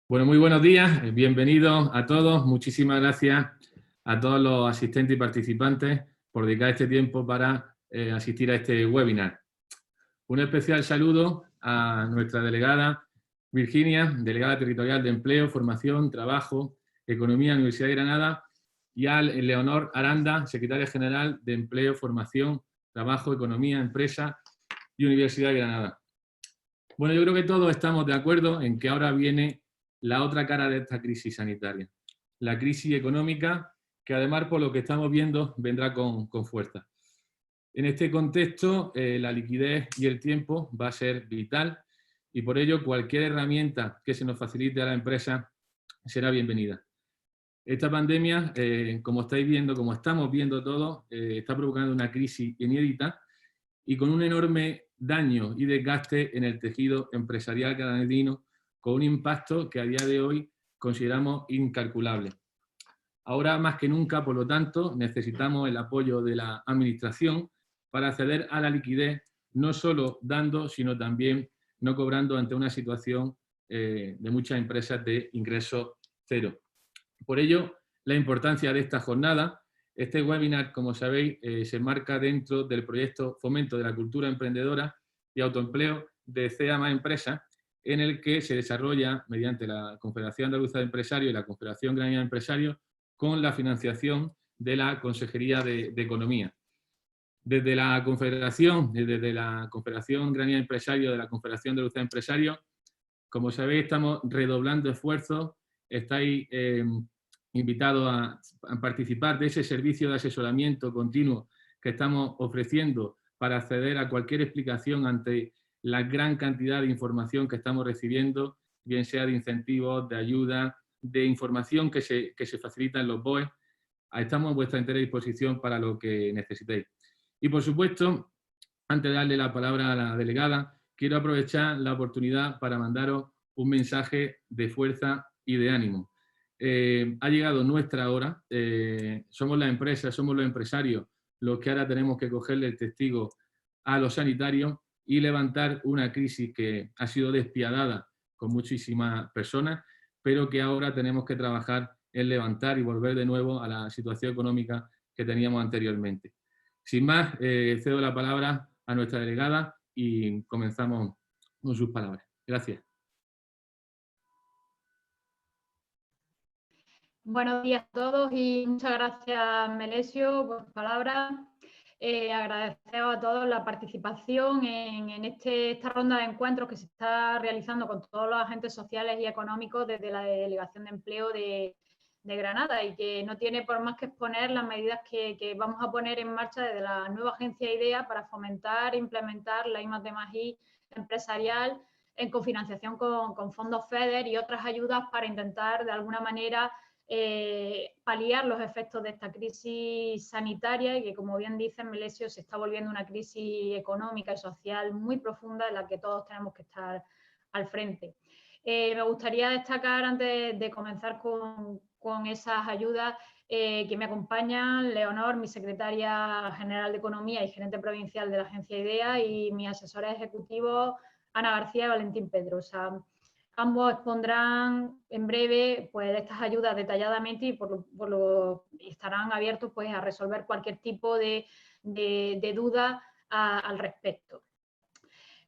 Bueno, muy buenos días, bienvenidos a todos. Muchísimas gracias a todos los asistentes y participantes por dedicar este tiempo para asistir a este webinar. Un especial saludo a nuestra delegada Virginia, delegada territorial de Empleo, Formación, Trabajo, Economía, Universidad de Granada, y a Leonor Aranda, secretaria general de Empleo, Formación, Trabajo, Economía, Empresa y Universidad de Granada. Bueno, yo creo que todos estamos de acuerdo en que ahora viene la otra cara de esta crisis sanitaria, la crisis económica, que además por lo que estamos viendo vendrá con fuerza. En este contexto, la liquidez y el tiempo va a ser vital y por ello cualquier herramienta que se nos facilite a la empresa será bienvenida. Esta pandemia, como estáis viendo, como estamos viendo todos, está provocando una crisis inédita y con un enorme daño y desgaste en el tejido empresarial granadino, con un impacto que a día de hoy consideramos incalculable. Ahora más que nunca, por lo tanto, necesitamos el apoyo de la Administración para acceder a la liquidez, no solo dando, sino también no cobrando ante una situación de muchas empresas de ingreso cero. Por ello, la importancia de esta jornada. Este webinar, como sabéis, se enmarca dentro del proyecto Fomento de la Cultura Emprendedora y Autoempleo de CEA Más Empresas, en el que se desarrolla mediante la Confederación Andaluza de Empresarios y la Confederación Granadina de Empresarios con la financiación de la Consejería de Economía. Desde la Confederación Granadina de Empresarios, de la Confederación Andaluza de Empresarios, como sabéis, estamos redoblando esfuerzos, estáis invitados a participar de ese servicio de asesoramiento continuo que estamos ofreciendo para acceder a cualquier explicación ante la gran cantidad de información que estamos recibiendo, bien sea de incentivos, de ayuda, de información que se facilita en los BOE. Estamos a vuestra entera disposición para lo que necesitéis. Y por supuesto, antes de darle la palabra a la delegada, quiero aprovechar la oportunidad para mandaros un mensaje de fuerza y de ánimo. Ha llegado nuestra hora, somos la empresa, somos los empresarios los que ahora tenemos que cogerle el testigo a los sanitarios y levantar una crisis que ha sido despiadada con muchísimas personas, pero que ahora tenemos que trabajar en levantar y volver de nuevo a la situación económica que teníamos anteriormente. Sin más, cedo la palabra a nuestra delegada y comenzamos con sus palabras. Gracias. Buenos días a todos y muchas gracias, Melesio, por tus palabras. Agradecemos a todos la participación en esta ronda de encuentros que se está realizando con todos los agentes sociales y económicos desde la Delegación de Empleo de Granada y que no tiene por más que exponer las medidas que vamos a poner en marcha desde la nueva agencia IDEA para fomentar e implementar la I+D+I empresarial en cofinanciación con fondos FEDER y otras ayudas para intentar de alguna manera paliar los efectos de esta crisis sanitaria y que, como bien dice Melesio, se está volviendo una crisis económica y social muy profunda en la que todos tenemos que estar al frente. Me gustaría destacar, antes de comenzar con esas ayudas, que me acompañan Leonor, mi secretaria general de Economía y gerente provincial de la agencia IDEA, y mis asesores ejecutivos Ana García y Valentín Pedrosa. Ambos expondrán en breve pues, estas ayudas detalladamente y estarán abiertos pues, a resolver cualquier tipo de duda al respecto.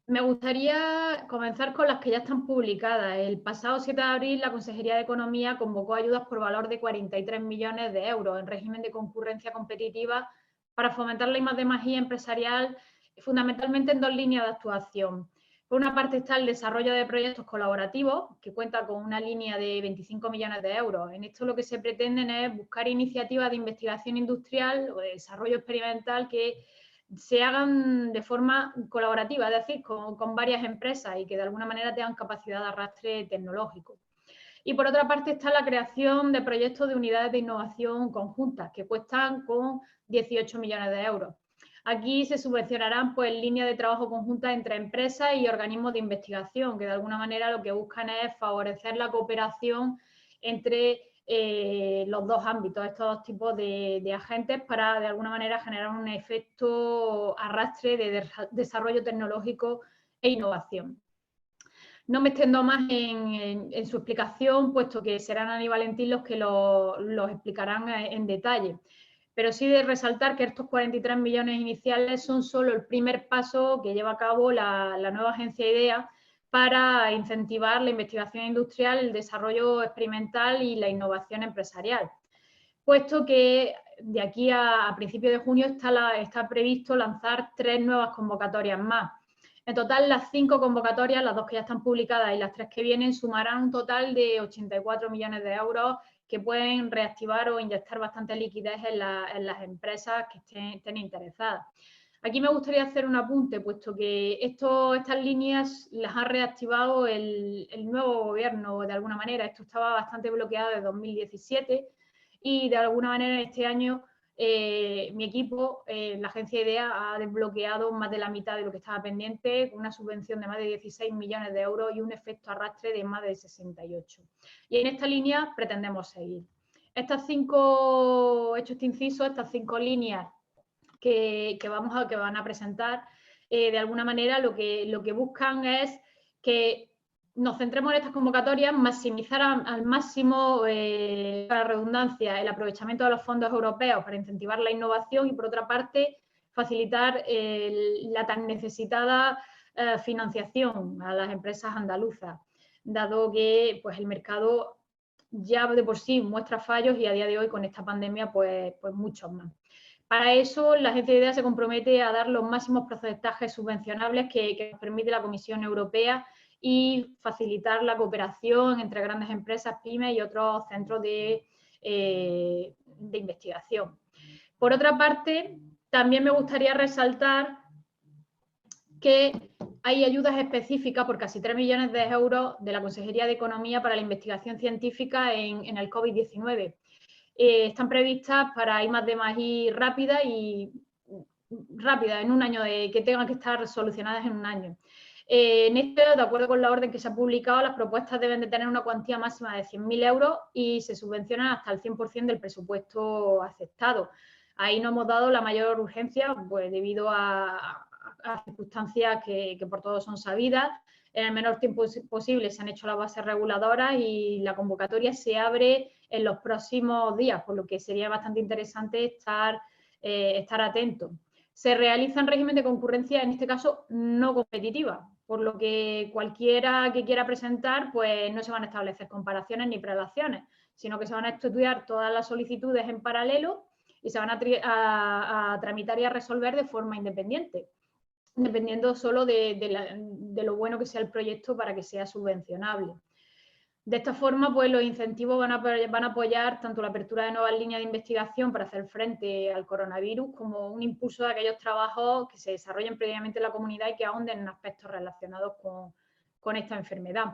Me gustaría comenzar con las que ya están publicadas. El pasado 7 de abril la Consejería de Economía convocó ayudas por valor de 43 millones de euros en régimen de concurrencia competitiva para fomentar la I+D+I empresarial, fundamentalmente en dos líneas de actuación. Por una parte está el desarrollo de proyectos colaborativos, que cuenta con una línea de 25 millones de euros. En esto lo que se pretenden es buscar iniciativas de investigación industrial o de desarrollo experimental que se hagan de forma colaborativa, es decir, con varias empresas y que de alguna manera tengan capacidad de arrastre tecnológico. Y por otra parte está la creación de proyectos de unidades de innovación conjuntas, que cuestan con 18 millones de euros. Aquí se subvencionarán pues, líneas de trabajo conjuntas entre empresas y organismos de investigación, que de alguna manera lo que buscan es favorecer la cooperación entre los dos ámbitos, estos dos tipos de agentes, para de alguna manera generar un efecto arrastre de desarrollo tecnológico e innovación. No me extiendo más en su explicación, puesto que serán Ana y Valentín los que los explicarán en detalle. Pero sí de resaltar que estos 43 millones iniciales son solo el primer paso que lleva a cabo la nueva agencia IDEA para incentivar la investigación industrial, el desarrollo experimental y la innovación empresarial. Puesto que de aquí a principios de junio está previsto lanzar 3 nuevas convocatorias más. En total, las 5 convocatorias, las 2 que ya están publicadas y las 3 que vienen, sumarán un total de 84 millones de euros que pueden reactivar o inyectar bastante liquidez en las empresas que estén interesadas. Aquí me gustaría hacer un apunte, puesto que estas líneas las ha reactivado el nuevo gobierno de alguna manera. Esto estaba bastante bloqueado desde 2017 y de alguna manera este año mi equipo, la agencia IDEA, ha desbloqueado más de la mitad de lo que estaba pendiente, con una subvención de más de 16 millones de euros y un efecto arrastre de más de 68. Y en esta línea pretendemos seguir. Estas 5, hecho este inciso, estas 5 líneas que van a presentar, de alguna manera lo que buscan es que nos centremos en estas convocatorias, maximizar al máximo, la redundancia, el aprovechamiento de los fondos europeos para incentivar la innovación y, por otra parte, facilitar la tan necesitada financiación a las empresas andaluzas, dado que pues, el mercado ya de por sí muestra fallos y a día de hoy con esta pandemia pues muchos más. Para eso, la agencia IDEA se compromete a dar los máximos porcentajes subvencionables que nos permite la Comisión Europea y facilitar la cooperación entre grandes empresas, pymes y otros centros de investigación. Por otra parte, también me gustaría resaltar que hay ayudas específicas por casi 3 millones de euros de la Consejería de Economía para la investigación científica en el COVID-19. Están previstas para I+D+I rápida en un año, que tengan que estar solucionadas en un año. En esto, de acuerdo con la orden que se ha publicado, las propuestas deben de tener una cuantía máxima de 100.000 euros y se subvencionan hasta el 100% del presupuesto aceptado. Ahí no hemos dado la mayor urgencia, pues debido a circunstancias que por todos son sabidas. En el menor tiempo posible se han hecho las bases reguladoras y la convocatoria se abre en los próximos días, por lo que sería bastante interesante estar atentos. Se realiza en régimen de concurrencia, en este caso, no competitiva, por lo que cualquiera que quiera presentar, pues no se van a establecer comparaciones ni prelaciones, sino que se van a estudiar todas las solicitudes en paralelo y se van a tramitar y a resolver de forma independiente, dependiendo solo de lo bueno que sea el proyecto para que sea subvencionable. De esta forma, pues los incentivos van a apoyar tanto la apertura de nuevas líneas de investigación para hacer frente al coronavirus, como un impulso de aquellos trabajos que se desarrollen previamente en la comunidad y que ahonden en aspectos relacionados con esta enfermedad.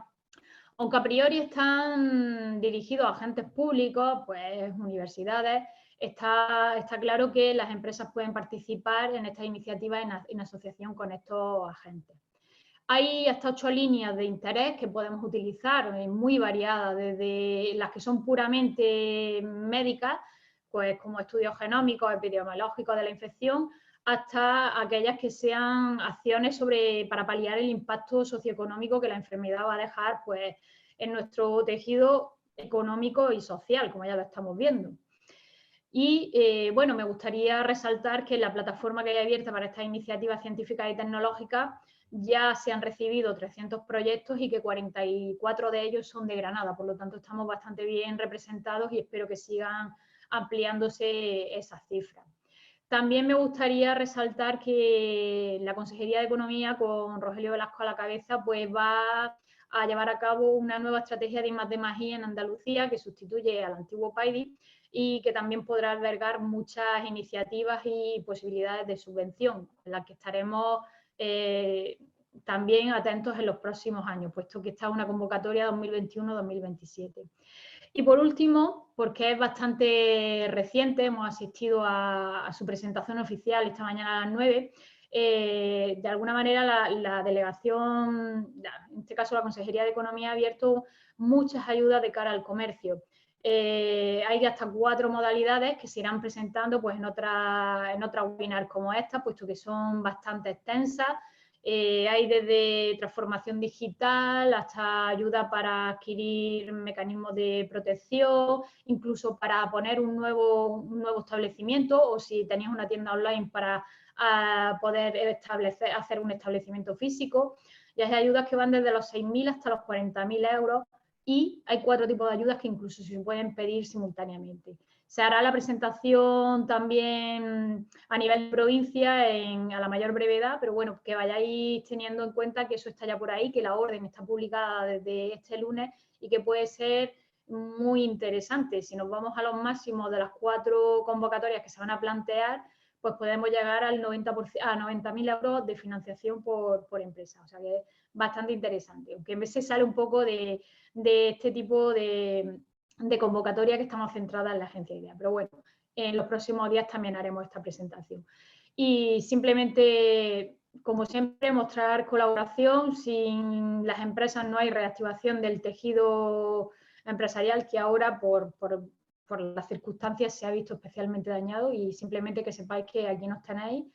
Aunque a priori están dirigidos a agentes públicos, pues universidades, está claro que las empresas pueden participar en estas iniciativas en asociación con estos agentes. Hay hasta 8 líneas de interés que podemos utilizar, muy variadas, desde las que son puramente médicas, pues como estudios genómicos, epidemiológicos de la infección, hasta aquellas que sean acciones para paliar el impacto socioeconómico que la enfermedad va a dejar pues, en nuestro tejido económico y social, como ya lo estamos viendo. Y bueno, me gustaría resaltar que la plataforma que hay abierta para estas iniciativas científicas y tecnológicas ya se han recibido 300 proyectos y que 44 de ellos son de Granada, por lo tanto estamos bastante bien representados y espero que sigan ampliándose esas cifras. También me gustaría resaltar que la Consejería de Economía, con Rogelio Velasco a la cabeza, pues va a llevar a cabo una nueva estrategia de I+D+I en Andalucía que sustituye al antiguo PAIDI y que también podrá albergar muchas iniciativas y posibilidades de subvención, en las que estaremos también atentos en los próximos años, puesto que está una convocatoria 2021-2027. Y por último, porque es bastante reciente, hemos asistido a su presentación oficial esta mañana a las 9, de alguna manera la delegación, en este caso la Consejería de Economía, ha abierto muchas ayudas de cara al comercio. Hay hasta 4 modalidades que se irán presentando pues, en otra webinar como esta, puesto que son bastante extensas. Hay desde transformación digital hasta ayuda para adquirir mecanismos de protección, incluso para poner un nuevo establecimiento, o si tenías una tienda online para poder hacer un establecimiento físico. Y hay ayudas que van desde los 6.000 hasta los 40.000 euros, y hay 4 tipos de ayudas que incluso se pueden pedir simultáneamente. Se hará la presentación también a nivel de provincia a la mayor brevedad, pero bueno, que vayáis teniendo en cuenta que eso está ya por ahí, que la orden está publicada desde este lunes y que puede ser muy interesante. Si nos vamos a los máximos de las 4 convocatorias que se van a plantear, pues podemos llegar al 90%, a 90.000 euros de financiación por empresa. O sea que es bastante interesante, aunque a veces sale un poco de este tipo de convocatoria que estamos centradas en la agencia IDEA. Pero bueno, en los próximos días también haremos esta presentación. Y simplemente, como siempre, mostrar colaboración. Sin las empresas no hay reactivación del tejido empresarial, que ahora por las circunstancias se ha visto especialmente dañado, y simplemente que sepáis que aquí nos tenéis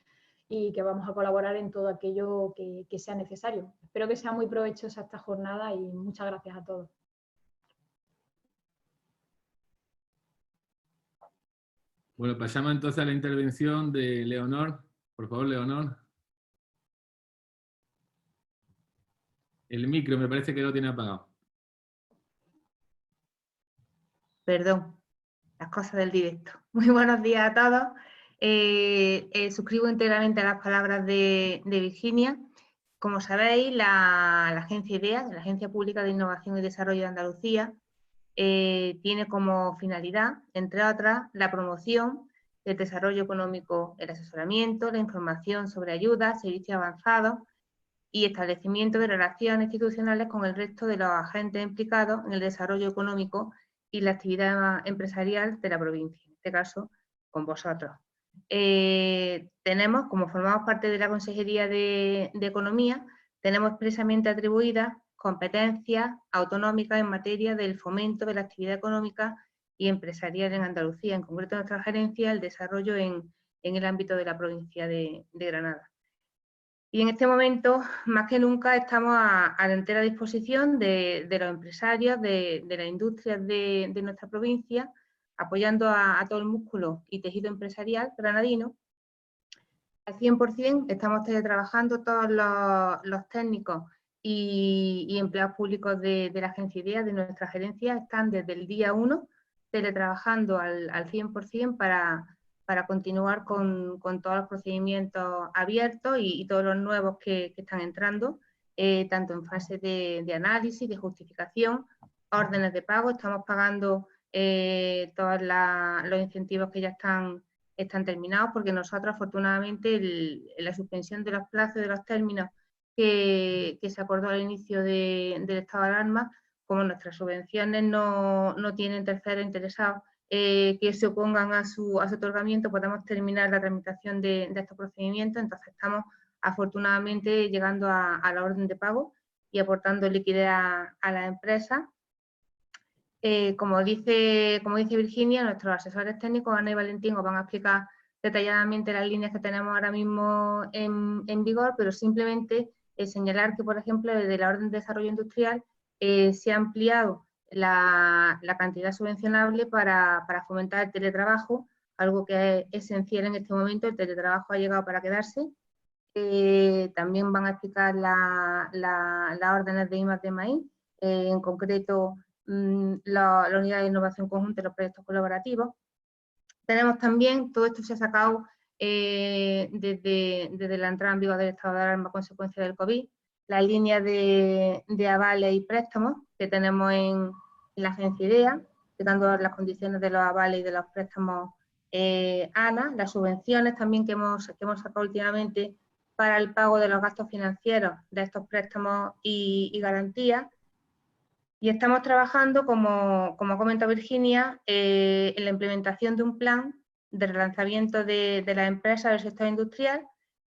y que vamos a colaborar en todo aquello que sea necesario. Espero que sea muy provechosa esta jornada y muchas gracias a todos. Bueno, pasamos entonces a la intervención de Leonor. Por favor, Leonor. El micro me parece que lo tiene apagado. Perdón, las cosas del directo. Muy buenos días a todos. Suscribo íntegramente a las palabras de Virginia. Como sabéis, la Agencia IDEA, la Agencia Pública de Innovación y Desarrollo de Andalucía, tiene como finalidad, entre otras, la promoción del desarrollo económico, el asesoramiento, la información sobre ayudas, servicios avanzados y establecimiento de relaciones institucionales con el resto de los agentes implicados en el desarrollo económico y la actividad empresarial de la provincia, en este caso, con vosotros. Tenemos, como formamos parte de la Consejería de Economía, tenemos expresamente atribuidas competencias autonómicas en materia del fomento de la actividad económica y empresarial en Andalucía, en concreto nuestra gerencia, el desarrollo en el ámbito de la provincia de Granada. Y en este momento, más que nunca, estamos a la entera disposición de los empresarios, de las industrias de nuestra provincia, apoyando a todo el músculo y tejido empresarial granadino. Al 100% estamos teletrabajando todos los técnicos y empleados públicos de la Agencia IDEA, de nuestra gerencia, están desde el día 1 teletrabajando al 100% para continuar con todos los procedimientos abiertos y todos los nuevos que están entrando, tanto en fase de análisis, de justificación, órdenes de pago. Estamos pagando todos los incentivos que ya están terminados, porque nosotros, afortunadamente, la suspensión de los plazos y de los términos que se acordó al inicio del estado de alarma, como nuestras subvenciones no tienen terceros interesados que se opongan a su otorgamiento, podemos terminar la tramitación de estos procedimientos. Entonces estamos afortunadamente llegando a la orden de pago y aportando liquidez a las empresas. Como dice Virginia, nuestros asesores técnicos, Ana y Valentín, os van a explicar detalladamente las líneas que tenemos ahora mismo en vigor, pero simplemente señalar que, por ejemplo, desde la orden de desarrollo industrial se ha ampliado la cantidad subvencionable para fomentar el teletrabajo, algo que es esencial en este momento. El teletrabajo ha llegado para quedarse. También van a explicar las órdenes de I+D+I, en concreto la unidad de innovación conjunta y los proyectos colaborativos. Tenemos también, todo esto se ha sacado desde la entrada en vigor del estado de alarma a consecuencia del COVID, la línea de avales y préstamos que tenemos en la agencia IDEA, dando las condiciones de los avales y de los préstamos ANA, las subvenciones también que hemos sacado últimamente para el pago de los gastos financieros de estos préstamos y garantías. Y estamos trabajando, como ha comentado Virginia, en la implementación de un plan de relanzamiento de las empresas del sector industrial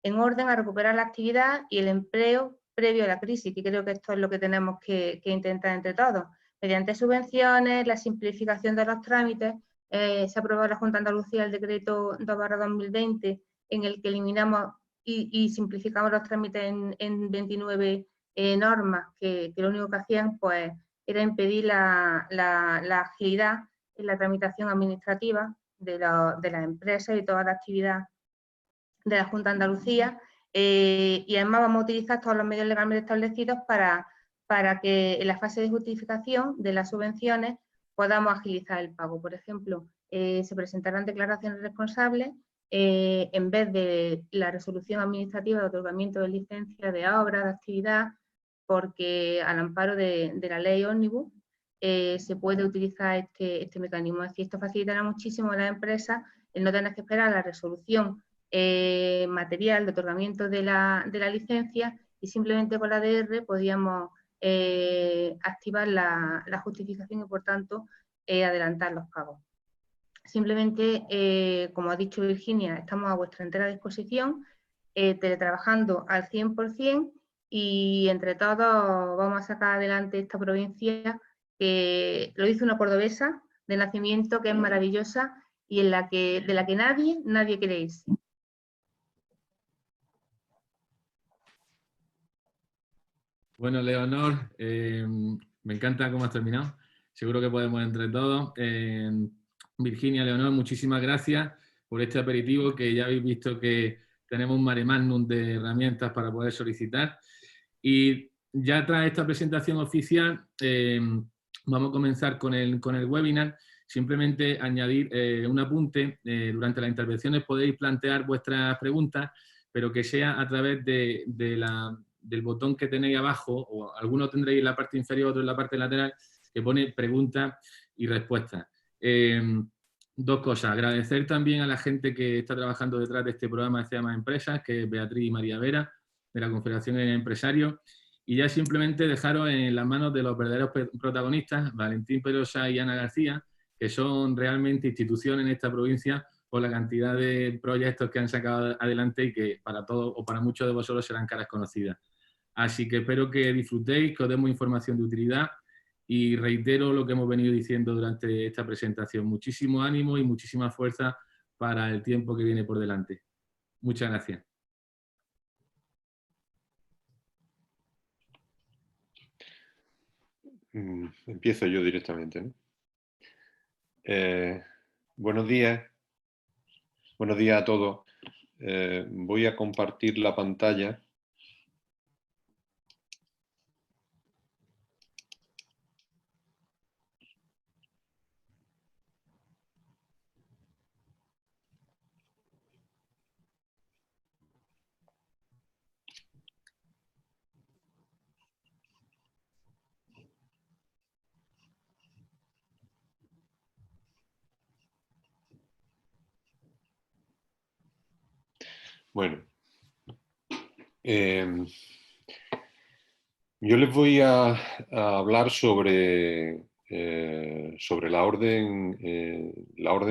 en orden a recuperar la actividad y el empleo previo a la crisis, que creo que esto es lo que tenemos que intentar entre todos. Mediante subvenciones, la simplificación de los trámites, se aprobó en la Junta de Andalucía el decreto 2/2020, en el que eliminamos y simplificamos los trámites en 29 normas que lo único que hacían pues era impedir la agilidad en la tramitación administrativa de las empresas y toda la actividad de la Junta de Andalucía, y además vamos a utilizar todos los medios legalmente establecidos para que en la fase de justificación de las subvenciones podamos agilizar el pago. Por ejemplo, se presentarán declaraciones responsables en vez de la resolución administrativa de otorgamiento de licencia de obra, de actividad, porque al amparo de la ley Ómnibus se puede utilizar este mecanismo. Es decir, esto facilitará muchísimo a las empresas el no tener que esperar la resolución material de otorgamiento de la licencia, y simplemente con la ADR podíamos activar la justificación y, por tanto, adelantar los pagos. Simplemente, como ha dicho Virginia, estamos a vuestra entera disposición, teletrabajando al 100%, y entre todos vamos a sacar adelante esta provincia, que lo hizo una cordobesa de nacimiento, que es maravillosa y de la que nadie quiere irse. Bueno, Leonor, me encanta cómo has terminado. Seguro que podemos entre todos. Virginia, Leonor, muchísimas gracias por este aperitivo, que ya habéis visto que tenemos un mare magnum de herramientas para poder solicitar. Y ya tras esta presentación oficial, vamos a comenzar con el webinar. Simplemente añadir un apunte. Durante las intervenciones podéis plantear vuestras preguntas, pero que sea a través del botón que tenéis abajo, o alguno tendréis en la parte inferior, otro en la parte lateral, que pone preguntas y respuestas. Dos cosas: agradecer también a la gente que está trabajando detrás de este programa que se llama Empresas, que es Beatriz y María Vera, de la Confederación de Empresarios, y ya simplemente dejaros en las manos de los verdaderos protagonistas, Valentín Perosa y Ana García, que son realmente instituciones en esta provincia por la cantidad de proyectos que han sacado adelante y que para todos o para muchos de vosotros serán caras conocidas. Así que espero que disfrutéis, que os demos información de utilidad, y reitero lo que hemos venido diciendo durante esta presentación. Muchísimo ánimo y muchísima fuerza para el tiempo que viene por delante. Muchas gracias. Empiezo yo directamente, ¿no? Buenos días. Buenos días a todos. Voy a compartir la pantalla. Bueno, yo les voy a hablar sobre la orden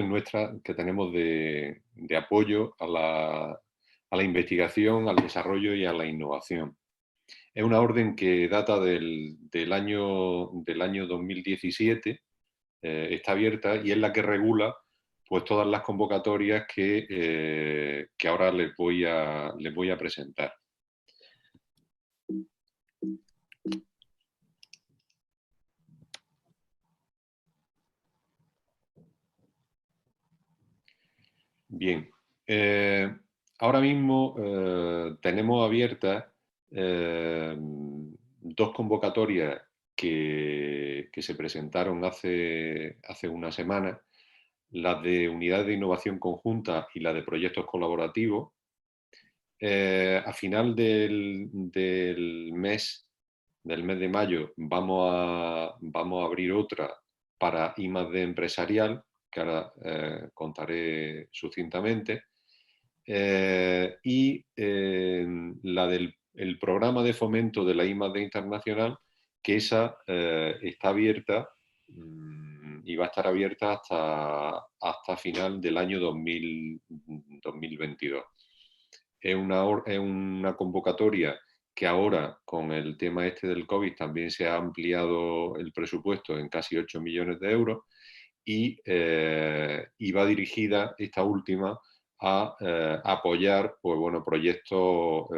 nuestra que tenemos de apoyo a la investigación, al desarrollo y a la innovación. Es una orden que data del año 2017, está abierta, y es la que regula pues todas las convocatorias que ahora les voy a presentar. Bien, ahora mismo tenemos abiertas dos convocatorias que se presentaron hace una semana, las de Unidades de Innovación Conjunta y la de Proyectos Colaborativos. A final del mes de mayo vamos a abrir otra para I+D empresarial, que ahora contaré sucintamente, y la del programa de fomento de la I+D internacional, que esa está abierta y va a estar abierta hasta final del año 2022. Es una convocatoria que ahora, con el tema del COVID, también se ha ampliado el presupuesto en casi 8 millones de euros, y va dirigida esta última a apoyar pues, bueno, proyectos,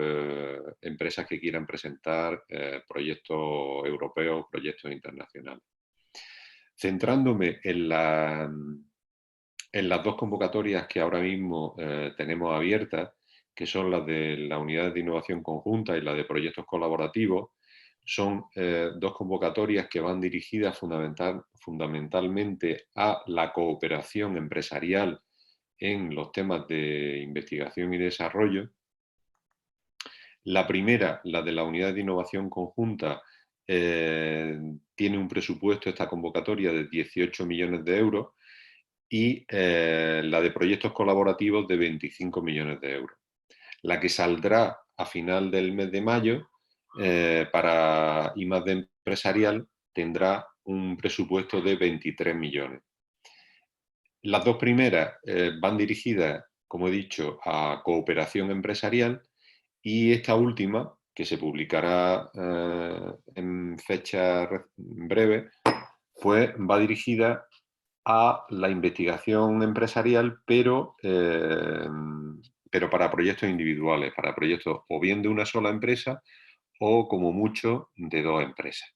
empresas que quieran presentar proyectos europeos, proyectos internacionales. Centrándome en las dos convocatorias que ahora mismo tenemos abiertas, que son las de la Unidad de Innovación Conjunta y la de Proyectos Colaborativos, son dos convocatorias que van dirigidas fundamentalmente a la cooperación empresarial en los temas de investigación y desarrollo. La primera, la de la Unidad de Innovación Conjunta, tiene un presupuesto, esta convocatoria, de 18 millones de euros y la de proyectos colaborativos de 25 millones de euros. La que saldrá a final del mes de mayo para I+D empresarial tendrá un presupuesto de 23 millones. Las dos primeras van dirigidas, como he dicho, a cooperación empresarial y esta última, que se publicará en fecha breve, pues va dirigida a la investigación empresarial, pero para proyectos individuales, para proyectos o bien de una sola empresa o como mucho de dos empresas.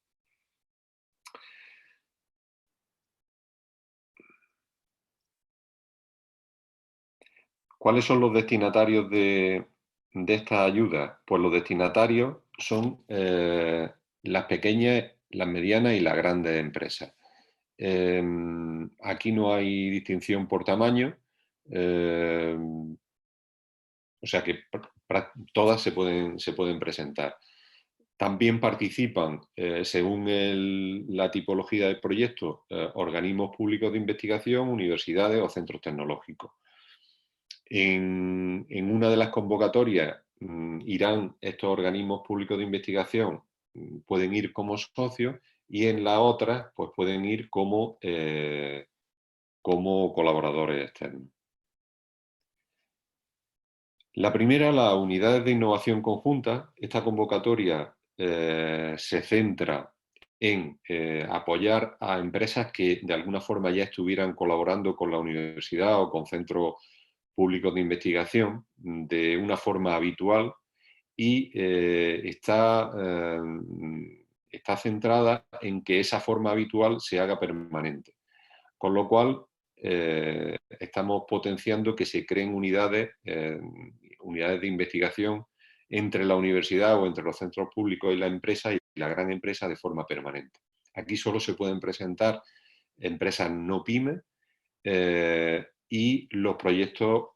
¿Cuáles son los destinatarios de esta ayuda? Pues los destinatarios son las pequeñas, las medianas y las grandes empresas. Aquí no hay distinción por tamaño, o sea que todas se pueden presentar. También participan, según la tipología del proyecto, organismos públicos de investigación, universidades o centros tecnológicos. En una de las convocatorias irán estos organismos públicos de investigación, pueden ir como socios, y en la otra pues pueden ir como colaboradores externos. La primera, la Unidades de Innovación Conjunta. Esta convocatoria se centra en apoyar a empresas que de alguna forma ya estuvieran colaborando con la universidad o con centros públicos de investigación de una forma habitual y está centrada en que esa forma habitual se haga permanente. Con lo cual, estamos potenciando que se creen unidades de investigación entre la universidad o entre los centros públicos y la empresa y la gran empresa de forma permanente. Aquí solo se pueden presentar empresas no pymes y los proyectos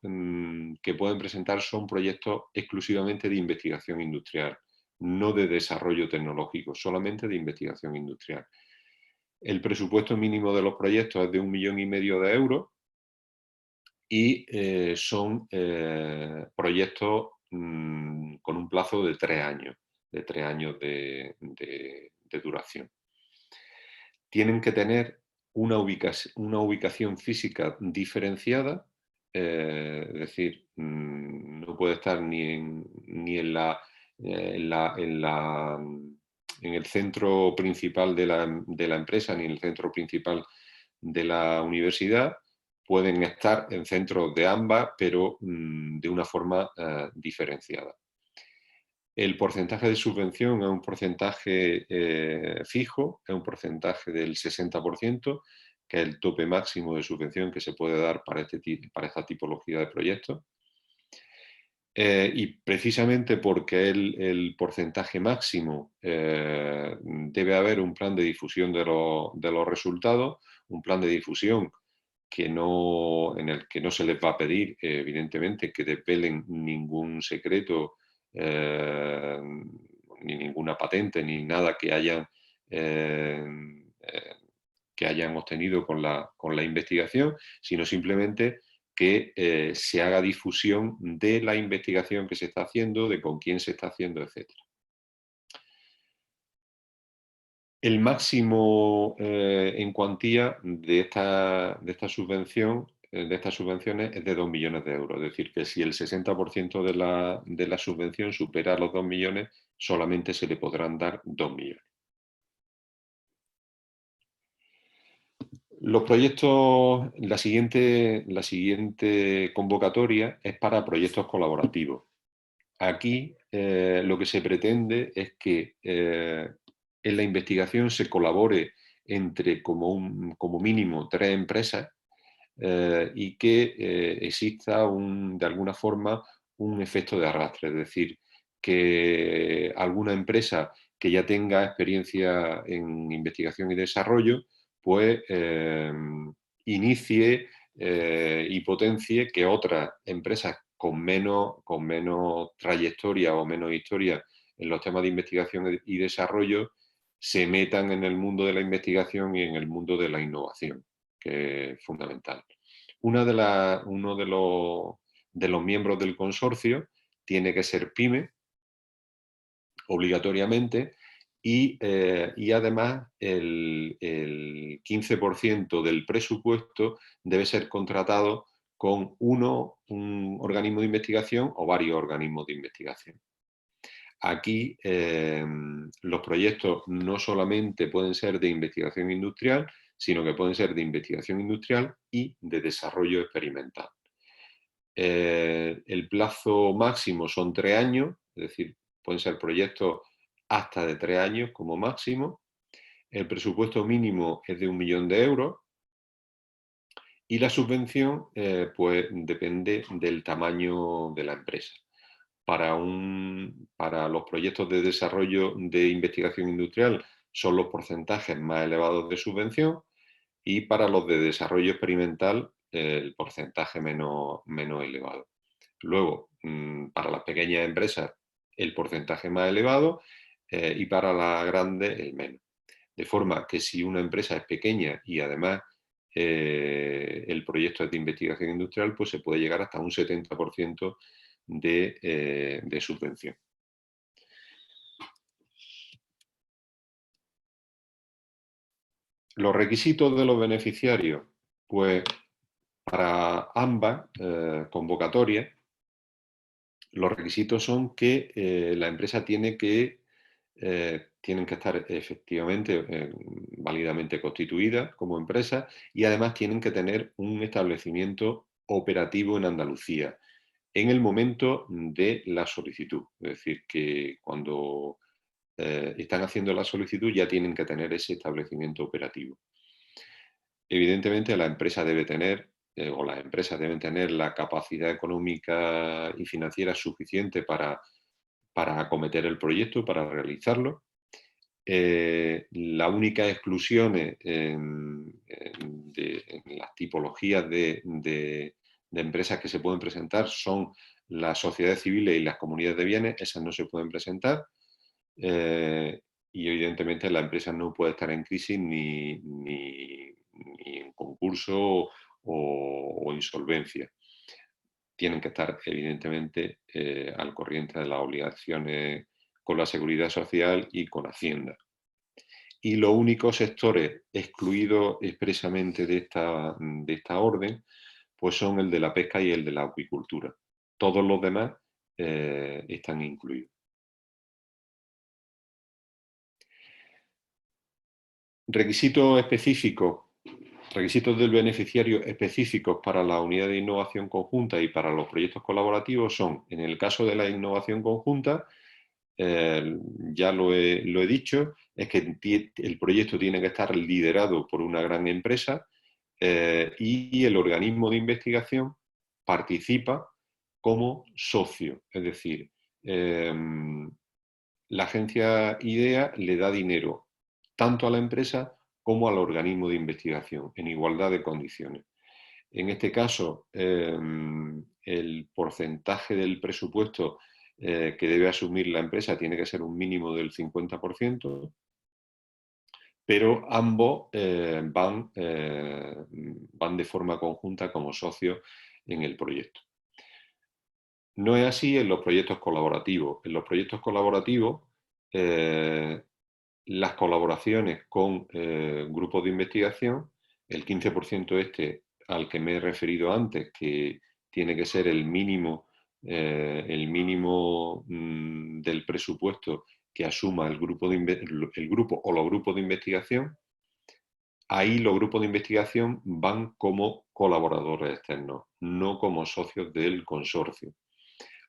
que pueden presentar son proyectos exclusivamente de investigación industrial, no de desarrollo tecnológico, solamente de investigación industrial. El presupuesto mínimo de los proyectos es de 1,5 millones de euros y son proyectos con un plazo de 3 años, de duración. Tienen que tener una ubicación física diferenciada, es decir, no puede estar ni en el centro principal de la empresa ni en el centro principal de la universidad. Pueden estar en centros de ambas, pero de una forma diferenciada. El porcentaje de subvención es un porcentaje fijo, es un porcentaje del 60%, que es el tope máximo de subvención que se puede dar para esta tipología de proyectos. Y precisamente porque el porcentaje máximo, debe haber un plan de difusión de los resultados, un plan de difusión en el que no se les va a pedir, evidentemente, que desvelen ningún secreto, ni ninguna patente, ni nada que hayan obtenido con la investigación, sino simplemente que se haga difusión de la investigación que se está haciendo, de con quién se está haciendo, etc. El máximo en cuantía de esta subvención, de estas subvenciones, es de 2 millones de euros. Es decir, que si el 60% de la subvención supera los 2 millones, solamente se le podrán dar 2 millones. Los proyectos, la siguiente convocatoria es para proyectos colaborativos. Aquí lo que se pretende es que en la investigación se colabore entre como mínimo 3 empresas y que exista de alguna forma un efecto de arrastre, es decir, que alguna empresa que ya tenga experiencia en investigación y desarrollo, pues inicie y potencie que otras empresas con menos trayectoria o menos historia en los temas de investigación y desarrollo se metan en el mundo de la investigación y en el mundo de la innovación, que es fundamental. Uno de los miembros del consorcio tiene que ser PYME, obligatoriamente, y además el 15% del presupuesto debe ser contratado con un organismo de investigación o varios organismos de investigación. Aquí los proyectos no solamente pueden ser de investigación industrial, sino que pueden ser de investigación industrial y de desarrollo experimental. El plazo máximo son 3 años, es decir, pueden ser proyectos hasta de 3 años como máximo. El presupuesto mínimo es de 1 millón de euros y la subvención pues depende del tamaño de la empresa. Para los proyectos de desarrollo de investigación industrial son los porcentajes más elevados de subvención y para los de desarrollo experimental el porcentaje menos elevado. Luego, para las pequeñas empresas el porcentaje más elevado y para las grandes el menos. De forma que si una empresa es pequeña y además el proyecto es de investigación industrial, pues se puede llegar hasta un 70% de subvención. Los requisitos de los beneficiarios, pues para ambas convocatorias, los requisitos son que la empresa tienen que estar efectivamente válidamente constituida como empresa y además tienen que tener un establecimiento operativo en Andalucía en el momento de la solicitud. Es decir, que cuando están haciendo la solicitud ya tienen que tener ese establecimiento operativo. Evidentemente la empresa debe tener o las empresas deben tener la capacidad económica y financiera suficiente para acometer el proyecto, para realizarlo. La única exclusión en las tipologías de empresas que se pueden presentar son las sociedades civiles y las comunidades de bienes, esas no se pueden presentar. Y evidentemente la empresa no puede estar en crisis ni en concurso o insolvencia. Tienen que estar evidentemente al corriente de las obligaciones con la Seguridad Social y con Hacienda. Y los únicos sectores excluidos expresamente de esta orden pues son el de la pesca y el de la acuicultura. Todos los demás están incluidos. Requisitos específicos, requisitos del beneficiario específicos para la unidad de innovación conjunta y para los proyectos colaborativos son, en el caso de la innovación conjunta, ya lo he dicho, es que el proyecto tiene que estar liderado por una gran empresa y el organismo de investigación participa como socio, es decir, la agencia IDEA le da dinero tanto a la empresa como al organismo de investigación, en igualdad de condiciones. En este caso, el porcentaje del presupuesto que debe asumir la empresa tiene que ser un mínimo del 50%, pero ambos van de forma conjunta como socios en el proyecto. No es así en los proyectos colaborativos. En los proyectos colaborativos, las colaboraciones con grupos de investigación, el 15% al que me he referido antes, que tiene que ser el mínimo del presupuesto que asuma el grupo o los grupos de investigación, ahí los grupos de investigación van como colaboradores externos, no como socios del consorcio.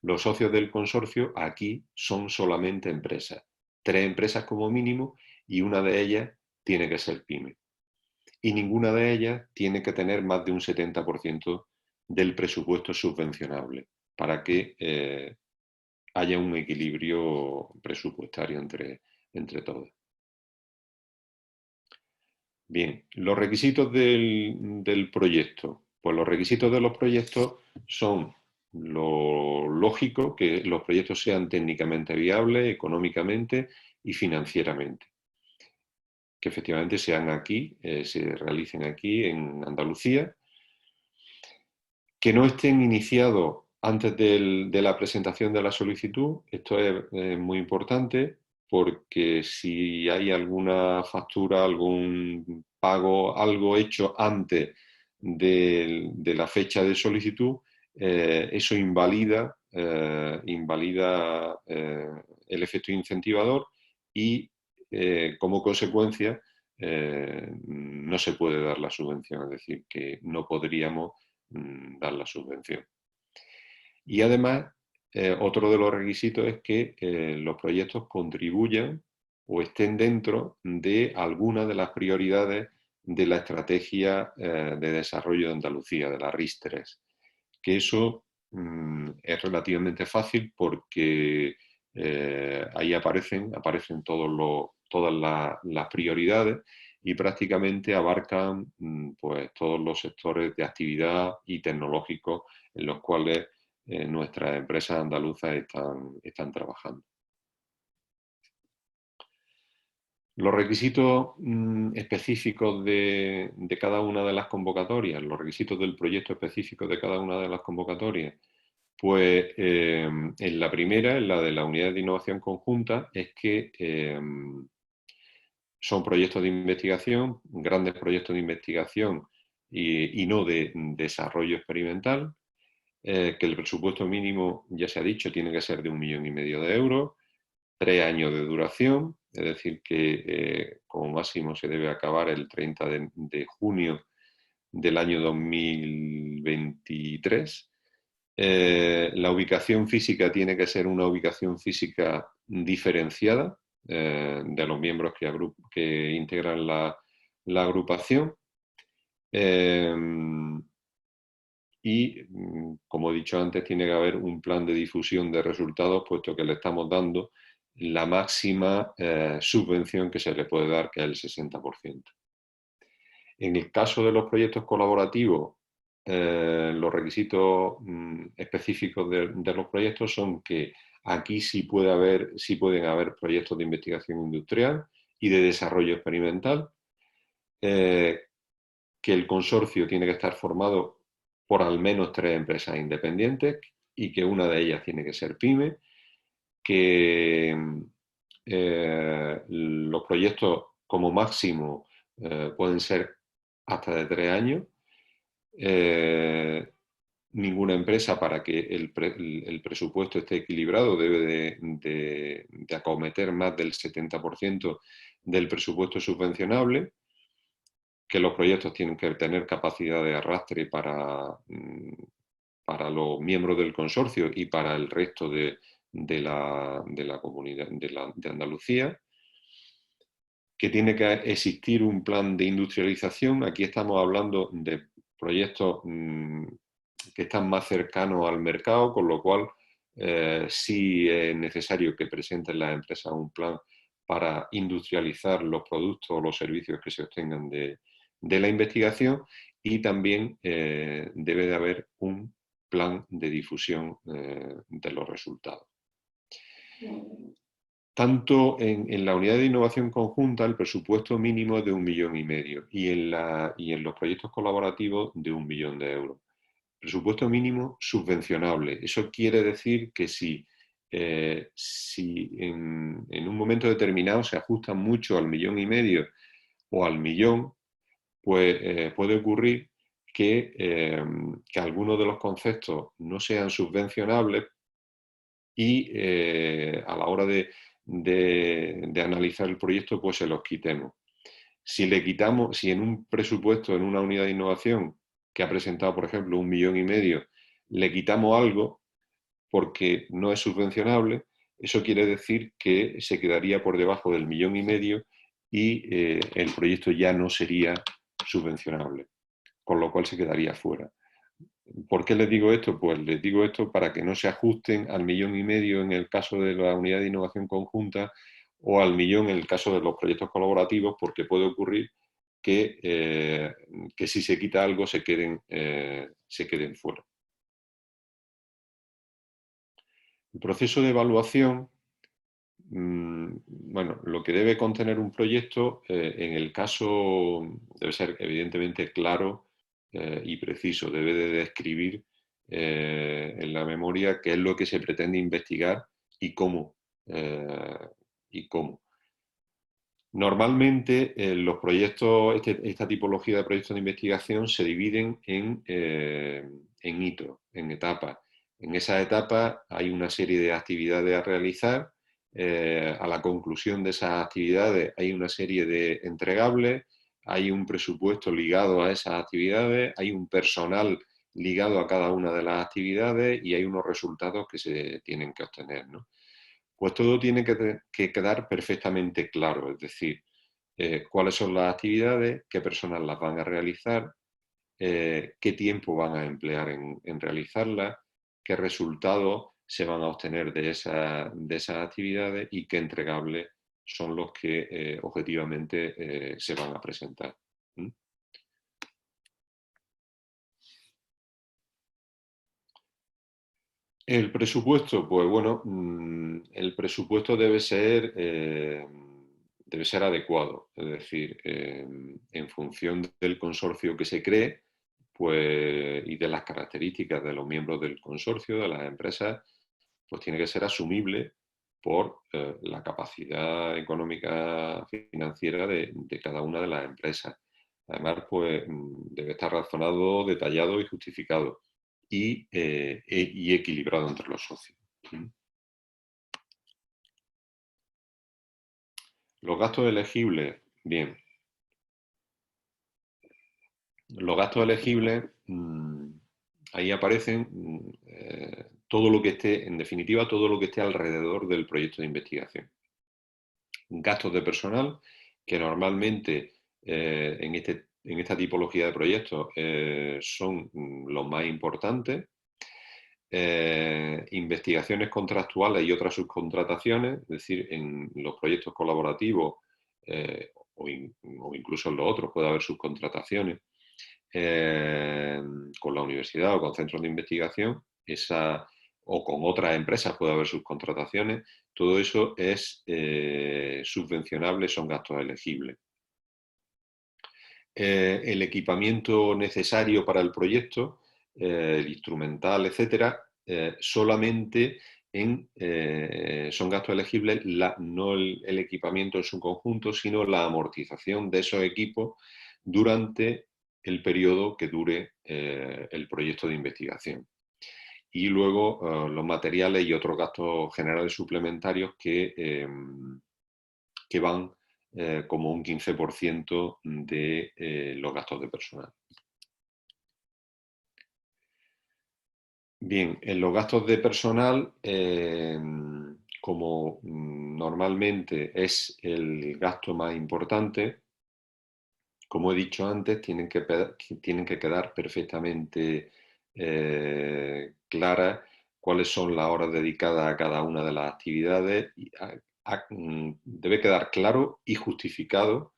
Los socios del consorcio aquí son solamente empresas, 3 empresas como mínimo, y una de ellas tiene que ser PYME. Y ninguna de ellas tiene que tener más de un 70% del presupuesto subvencionable para que haya un equilibrio presupuestario entre todos. Bien, los requisitos del proyecto. Pues los requisitos de los proyectos son lo lógico, que los proyectos sean técnicamente viables, económicamente y financieramente. Que efectivamente sean aquí, se realicen aquí en Andalucía, que no estén iniciados antes de la presentación de la solicitud. Esto es muy importante, porque si hay alguna factura, algún pago, algo hecho antes de la fecha de solicitud, eso invalida el efecto incentivador y como consecuencia no se puede dar la subvención, es decir, que no podríamos dar la subvención. Y además, otro de los requisitos es que los proyectos contribuyan o estén dentro de alguna de las prioridades de la estrategia de desarrollo de Andalucía, de la RIS3. Que eso es relativamente fácil, porque ahí aparecen todas las prioridades, y prácticamente abarcan pues, todos los sectores de actividad y tecnológicos en los cuales nuestras empresas andaluzas están trabajando. Los requisitos específicos de cada una de las convocatorias, los requisitos del proyecto específico de cada una de las convocatorias, pues en la primera, en la de la Unidad de Innovación Conjunta, es que son proyectos de investigación, grandes proyectos de investigación y no de desarrollo experimental, que el presupuesto mínimo, ya se ha dicho, tiene que ser de 1,5 millones de euros, 3 años de duración, es decir, que como máximo se debe acabar el 30 de junio del año 2023. La ubicación física tiene que ser una ubicación física diferenciada de los miembros que integran la agrupación. Y, como he dicho antes, tiene que haber un plan de difusión de resultados, puesto que le estamos dando la máxima subvención que se le puede dar, que es el 60%. En el caso de los proyectos colaborativos, los requisitos específicos de los proyectos son que aquí sí pueden haber proyectos de investigación industrial y de desarrollo experimental, que el consorcio tiene que estar formado por al menos 3 empresas independientes y que una de ellas tiene que ser PYME, que los proyectos como máximo pueden ser hasta de 3 años. Ninguna empresa, para que el presupuesto esté equilibrado, debe de acometer más del 70% del presupuesto subvencionable, que los proyectos tienen que tener capacidad de arrastre para los miembros del consorcio y para el resto de la comunidad de Andalucía, que tiene que existir un plan de industrialización. Aquí estamos hablando de proyectos que están más cercanos al mercado, con lo cual sí es necesario que presenten las empresas un plan para industrializar los productos o los servicios que se obtengan de la investigación, y también debe de haber un plan de difusión de los resultados. Tanto en la unidad de innovación conjunta el presupuesto mínimo es de 1,5 millones y en los proyectos colaborativos de 1 millón de euros. Presupuesto mínimo subvencionable. Eso quiere decir que si en un momento determinado se ajusta mucho al 1,5 millones o al millón, pues puede ocurrir que algunos de los conceptos no sean subvencionables y a la hora de analizar el proyecto pues se los quitemos. Si le quitamos, si en un presupuesto, en una unidad de innovación que ha presentado, por ejemplo, 1,5 millones, le quitamos algo porque no es subvencionable, eso quiere decir que se quedaría por debajo del 1,5 millones y el proyecto ya no sería subvencionable, con lo cual se quedaría fuera. ¿Por qué les digo esto? Pues les digo esto para que no se ajusten al 1,5 millones en el caso de la unidad de innovación conjunta o al 1 millón en el caso de los proyectos colaborativos, porque puede ocurrir que si se quita algo se queden fuera. El proceso de evaluación, bueno, lo que debe contener un proyecto, en el caso debe ser evidentemente claro y preciso, debe de describir en la memoria qué es lo que se pretende investigar y cómo. Normalmente los proyectos, esta tipología de proyectos de investigación se dividen en hitos, en etapas. En esa etapa hay una serie de actividades a realizar. A la conclusión de esas actividades hay una serie de entregables, hay un presupuesto ligado a esas actividades, hay un personal ligado a cada una de las actividades y hay unos resultados que se tienen que obtener, ¿no? Pues todo tiene que quedar perfectamente claro, es decir, cuáles son las actividades, qué personas las van a realizar, qué tiempo van a emplear en realizarlas, qué resultados se van a obtener de esas actividades y qué entregables son los que objetivamente se van a presentar. El presupuesto, pues bueno, el presupuesto debe ser adecuado, es decir, en función del consorcio que se cree, pues, y de las características de los miembros del consorcio, de las empresas, pues tiene que ser asumible por la capacidad económica financiera de cada una de las empresas. Además, pues debe estar razonado, detallado y justificado y equilibrado entre los socios. Los gastos elegibles, bien. Los gastos elegibles, ahí aparecen todo lo que esté, en definitiva, todo lo que esté alrededor del proyecto de investigación. Gastos de personal, que normalmente en esta tipología de proyectos son los más importantes. Investigaciones contractuales y otras subcontrataciones, es decir, en los proyectos colaborativos o incluso en los otros puede haber subcontrataciones con la universidad o con centros de investigación, o con otras empresas puede haber subcontrataciones, todo eso es subvencionable, son gastos elegibles. El equipamiento necesario para el proyecto, el instrumental, etcétera, solamente son gastos elegibles, no el equipamiento en su conjunto, sino la amortización de esos equipos durante el periodo que dure el proyecto de investigación. Y luego los materiales y otros gastos generales suplementarios que van como un 15% de los gastos de personal. Bien, en los gastos de personal, como normalmente es el gasto más importante, como he dicho antes, tienen que quedar perfectamente claras cuáles son las horas dedicadas a cada una de las actividades. Debe quedar claro y justificado,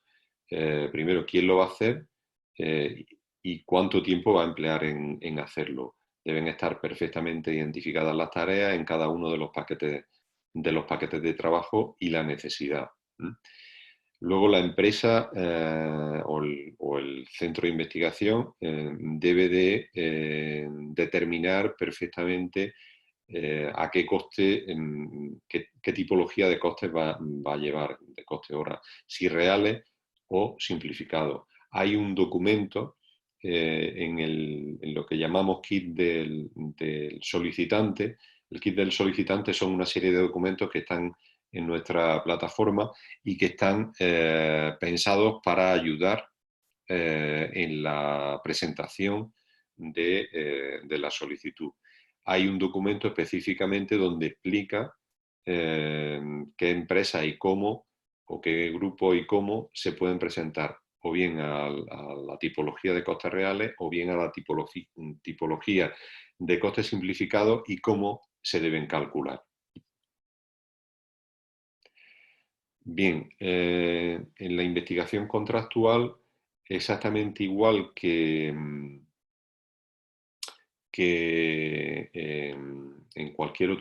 primero, quién lo va a hacer y cuánto tiempo va a emplear en hacerlo. Deben estar perfectamente identificadas las tareas en cada uno de los paquetes de trabajo y la necesidad. Luego la empresa o el centro de investigación debe de determinar perfectamente a qué coste, qué tipología de costes va a llevar, de coste hora, si reales o simplificados. Hay un documento en lo que llamamos kit del solicitante. El kit del solicitante son una serie de documentos que están en nuestra plataforma y que están pensados para ayudar en la presentación de la solicitud. Hay un documento específicamente donde explica qué empresa y cómo, o qué grupo y cómo se pueden presentar, o bien a la tipología de costes reales, o bien a la tipología de costes simplificados y cómo se deben calcular. Bien, en la investigación contractual, exactamente igual que en cualquier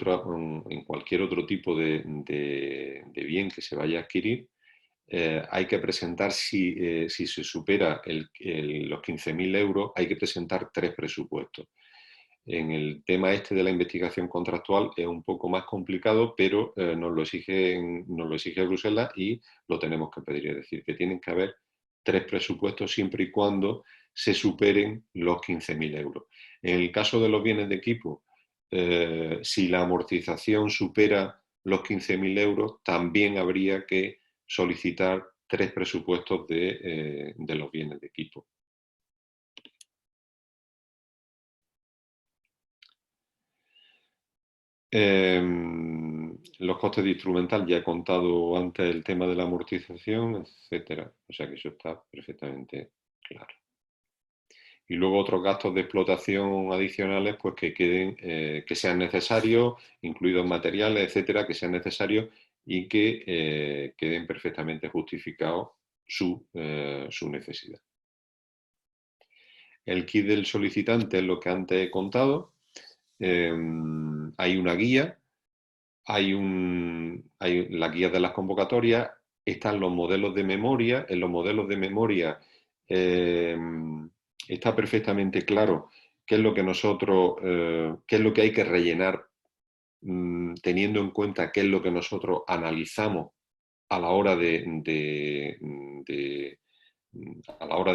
otro tipo de bien que se vaya a adquirir, hay que presentar, si se supera los 15.000 euros, hay que presentar 3 presupuestos. En el tema este de la investigación contractual es un poco más complicado, pero nos lo exige Bruselas y lo tenemos que pedir. Es decir, que tienen que haber 3 presupuestos siempre y cuando se superen los 15.000 euros. En el caso de los bienes de equipo, si la amortización supera los 15.000 euros, también habría que solicitar 3 presupuestos de los bienes de equipo. Los costes de instrumental, ya he contado antes el tema de la amortización, etcétera. O sea que eso está perfectamente claro. Y luego otros gastos de explotación adicionales, pues que queden, que sean necesarios, incluidos materiales, etcétera, que sean necesarios y que queden perfectamente justificados su necesidad. El kit del solicitante es lo que antes he contado. Hay una guía, hay la guía de las convocatorias, están los modelos de memoria. En los modelos de memoria está perfectamente claro qué es lo que qué es lo que hay que rellenar, teniendo en cuenta qué es lo que nosotros analizamos a la hora de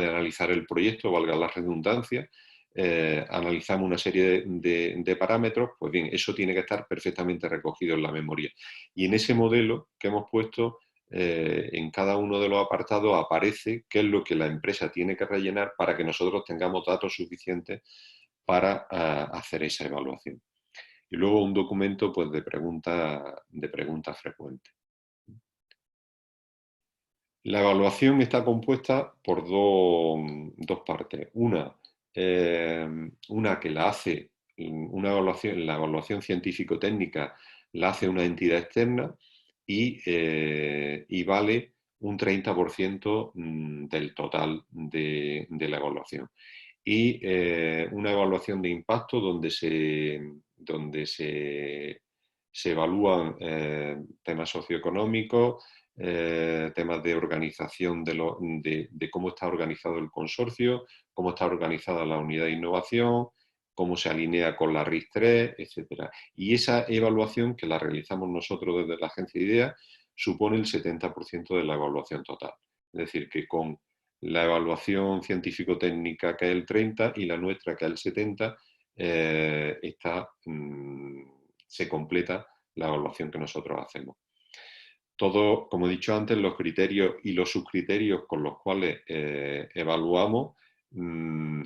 analizar el proyecto, valga la redundancia. Analizamos una serie de parámetros, pues bien, eso tiene que estar perfectamente recogido en la memoria. Y en ese modelo que hemos puesto, en cada uno de los apartados aparece qué es lo que la empresa tiene que rellenar para que nosotros tengamos datos suficientes para hacer esa evaluación. Y luego un documento, pues, de preguntas frecuentes. La evaluación está compuesta por dos partes. Una que la hace, la evaluación científico-técnica la hace una entidad externa y vale un 30% del total de la evaluación. Y una evaluación de impacto donde se evalúan temas socioeconómicos, temas de organización de cómo está organizado el consorcio, cómo está organizada la unidad de innovación, cómo se alinea con la RIS3, etc. Y esa evaluación, que la realizamos nosotros desde la Agencia de Ideas, supone el 70% de la evaluación total. Es decir, que con la evaluación científico-técnica, que es el 30%, y la nuestra, que es el 70%, se completa la evaluación que nosotros hacemos. Todo, como he dicho antes, los criterios y los subcriterios con los cuales evaluamos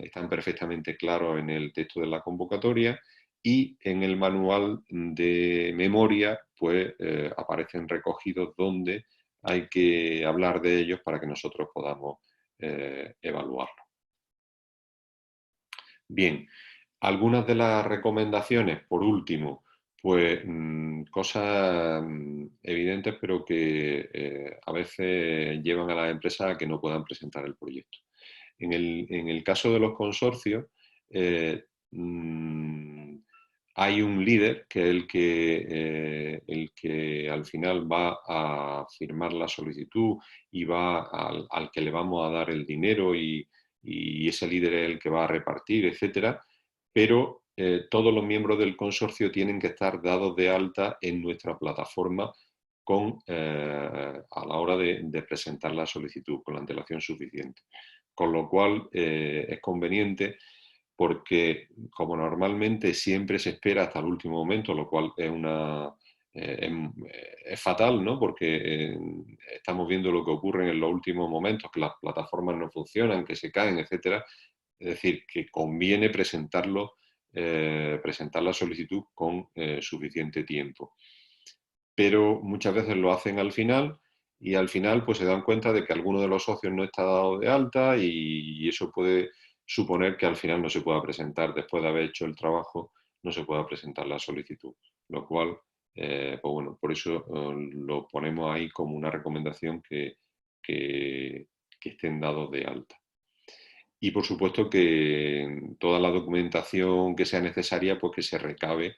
están perfectamente claros en el texto de la convocatoria, y en el manual de memoria pues aparecen recogidos donde hay que hablar de ellos para que nosotros podamos evaluarlo. Bien, algunas de las recomendaciones, por último, pues cosas evidentes, pero que a veces llevan a las empresas a que no puedan presentar el proyecto. En el caso de los consorcios, hay un líder que es el que al final va a firmar la solicitud y va al que le vamos a dar el dinero, y ese líder es el que va a repartir, etcétera. Pero todos los miembros del consorcio tienen que estar dados de alta en nuestra plataforma a la hora de presentar la solicitud, con la antelación suficiente. Con lo cual es conveniente, porque como normalmente siempre se espera hasta el último momento, lo cual es es fatal, ¿no? Porque estamos viendo lo que ocurre en los últimos momentos, que las plataformas no funcionan, que se caen, etcétera. Es decir, que conviene presentar la solicitud con suficiente tiempo. Pero muchas veces lo hacen al final, y al final pues se dan cuenta de que alguno de los socios no está dado de alta, y eso puede suponer que al final no se pueda presentar, después de haber hecho el trabajo, no se pueda presentar la solicitud. Lo cual, pues bueno, por eso lo ponemos ahí como una recomendación que estén dados de alta. Y por supuesto que toda la documentación que sea necesaria, pues que se recabe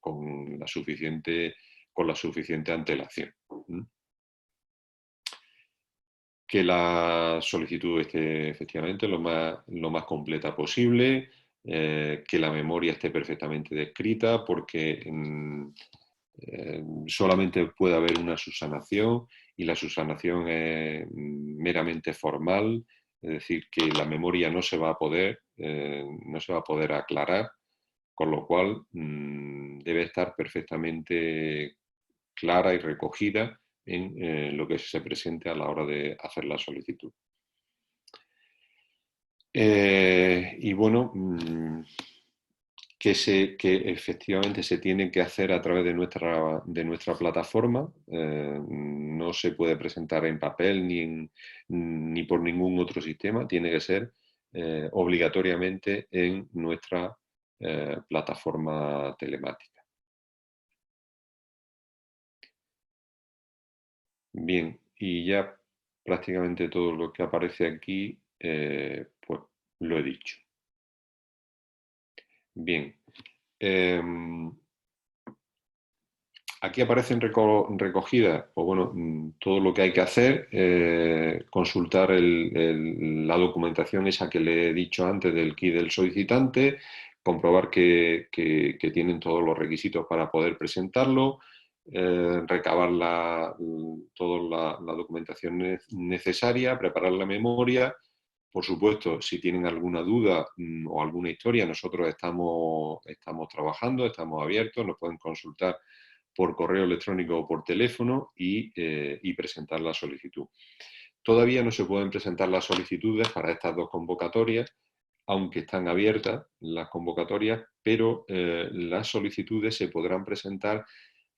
con la suficiente antelación. Que la solicitud esté efectivamente lo más completa posible, que la memoria esté perfectamente descrita, porque solamente puede haber una subsanación, y la subsanación es meramente formal, es decir, que la memoria no se va a poder aclarar, con lo cual debe estar perfectamente clara y recogida en lo que se presente a la hora de hacer la solicitud. Y bueno, que efectivamente se tiene que hacer a través de nuestra plataforma. No se puede presentar en papel ni por ningún otro sistema, tiene que ser obligatoriamente en nuestra plataforma telemática. Bien, y ya prácticamente todo lo que aparece aquí, pues lo he dicho. Bien. Aquí aparecen recogidas, pues bueno, todo lo que hay que hacer, consultar la documentación esa que le he dicho antes del kit del solicitante, comprobar que tienen todos los requisitos para poder presentarlo, recabar toda la documentación necesaria, preparar la memoria. Por supuesto, si tienen alguna duda o alguna historia, nosotros estamos trabajando, estamos abiertos, nos pueden consultar por correo electrónico o por teléfono y presentar la solicitud. Todavía no se pueden presentar las solicitudes para estas dos convocatorias, aunque están abiertas las convocatorias, pero las solicitudes se podrán presentar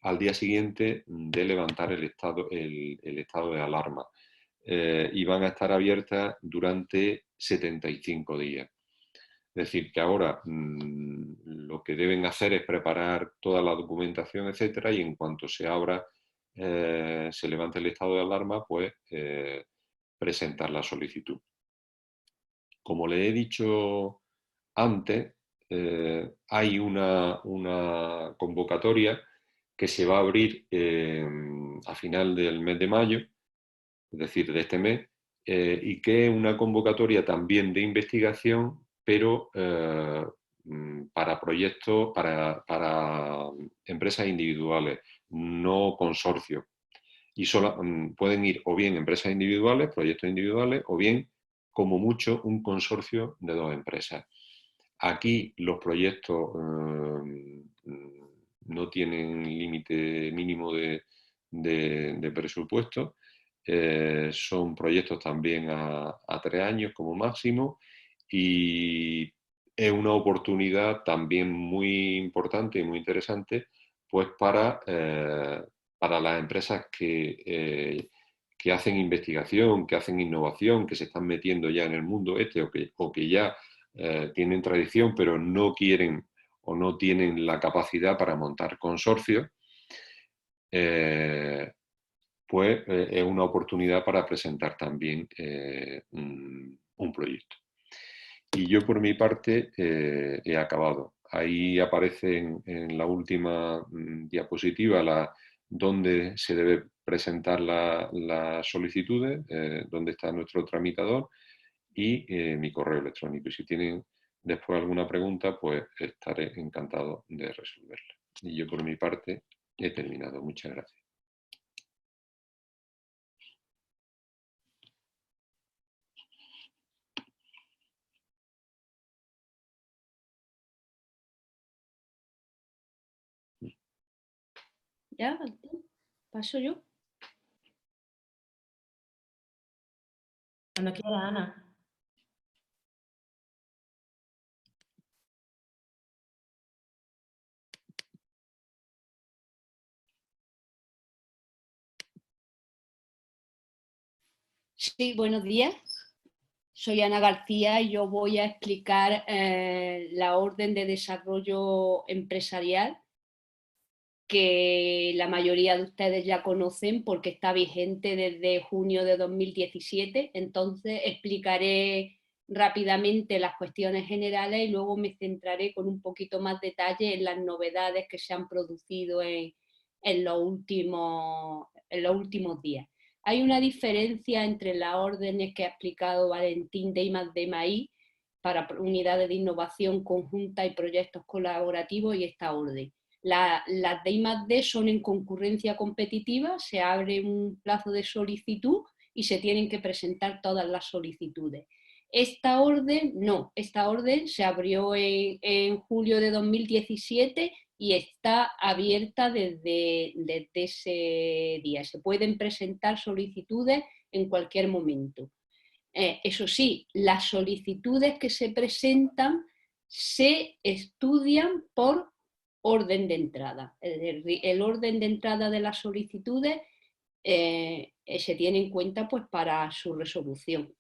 al día siguiente de levantar el estado de alarma, y van a estar abiertas durante 75 días. Es decir, que ahora lo que deben hacer es preparar toda la documentación, etcétera, y en cuanto se abra, se levante el estado de alarma, pues presentar la solicitud. Como le he dicho antes, hay una convocatoria que se va a abrir a final del mes de mayo, es decir, de este mes, y que es una convocatoria también de investigación, pero para proyectos, para empresas individuales, no consorcios. Y pueden ir o bien empresas individuales, proyectos individuales, o bien, como mucho, un consorcio de 2 empresas. Aquí los proyectos no tienen límite mínimo de presupuesto. Son proyectos también a 3 años como máximo, y es una oportunidad también muy importante y muy interesante, pues para las empresas que hacen investigación, que hacen innovación, que se están metiendo ya en el mundo o que ya tienen tradición, pero no quieren o no tienen la capacidad para montar consorcios. Pues es una oportunidad para presentar también un proyecto. Y yo por mi parte he acabado. Ahí aparece en la última diapositiva dónde se debe presentar las solicitudes, dónde está nuestro tramitador y mi correo electrónico. Y si tienen después alguna pregunta, pues estaré encantado de resolverla. Y yo por mi parte he terminado. Muchas gracias. ¿Ya? ¿Paso yo? Cuando quiera, Ana. Sí, buenos días. Soy Ana García y yo voy a explicar la orden de desarrollo empresarial que la mayoría de ustedes ya conocen porque está vigente desde junio de 2017. Entonces explicaré rápidamente las cuestiones generales y luego me centraré con un poquito más detalle en las novedades que se han producido en los últimos días. Hay una diferencia entre las órdenes que ha explicado Valentín de I+D+I para unidades de innovación conjunta y proyectos colaborativos y esta orden. Las de I+D son en concurrencia competitiva, se abre un plazo de solicitud y se tienen que presentar todas las solicitudes. Esta orden no, esta orden se abrió en julio de 2017 y está abierta desde ese día. Se pueden presentar solicitudes en cualquier momento. Eso sí, las solicitudes que se presentan se estudian por orden de entrada. El orden de entrada de las solicitudes se tiene en cuenta pues, para su resolución.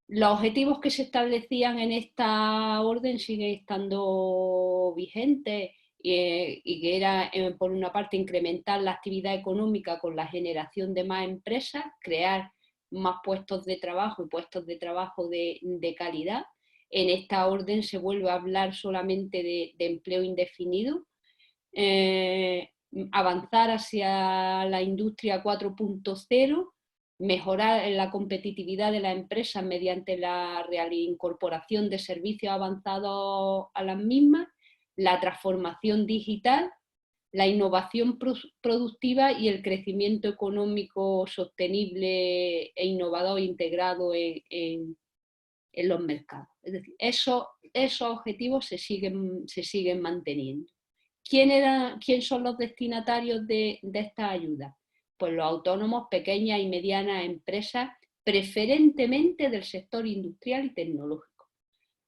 Los objetivos que se establecían en esta orden siguen estando vigentes y que era, por una parte, incrementar la actividad económica con la generación de más empresas, crear más puestos de trabajo y puestos de trabajo de calidad. En esta orden se vuelve a hablar solamente de empleo indefinido, avanzar hacia la industria 4.0, mejorar la competitividad de las empresas mediante la incorporación de servicios avanzados a las mismas, la transformación digital, la innovación productiva y el crecimiento económico sostenible e innovador integrado en los mercados. Es decir, esos objetivos se siguen manteniendo. ¿Quién son los destinatarios de esta ayuda? Pues los autónomos, pequeñas y medianas empresas, preferentemente del sector industrial y tecnológico.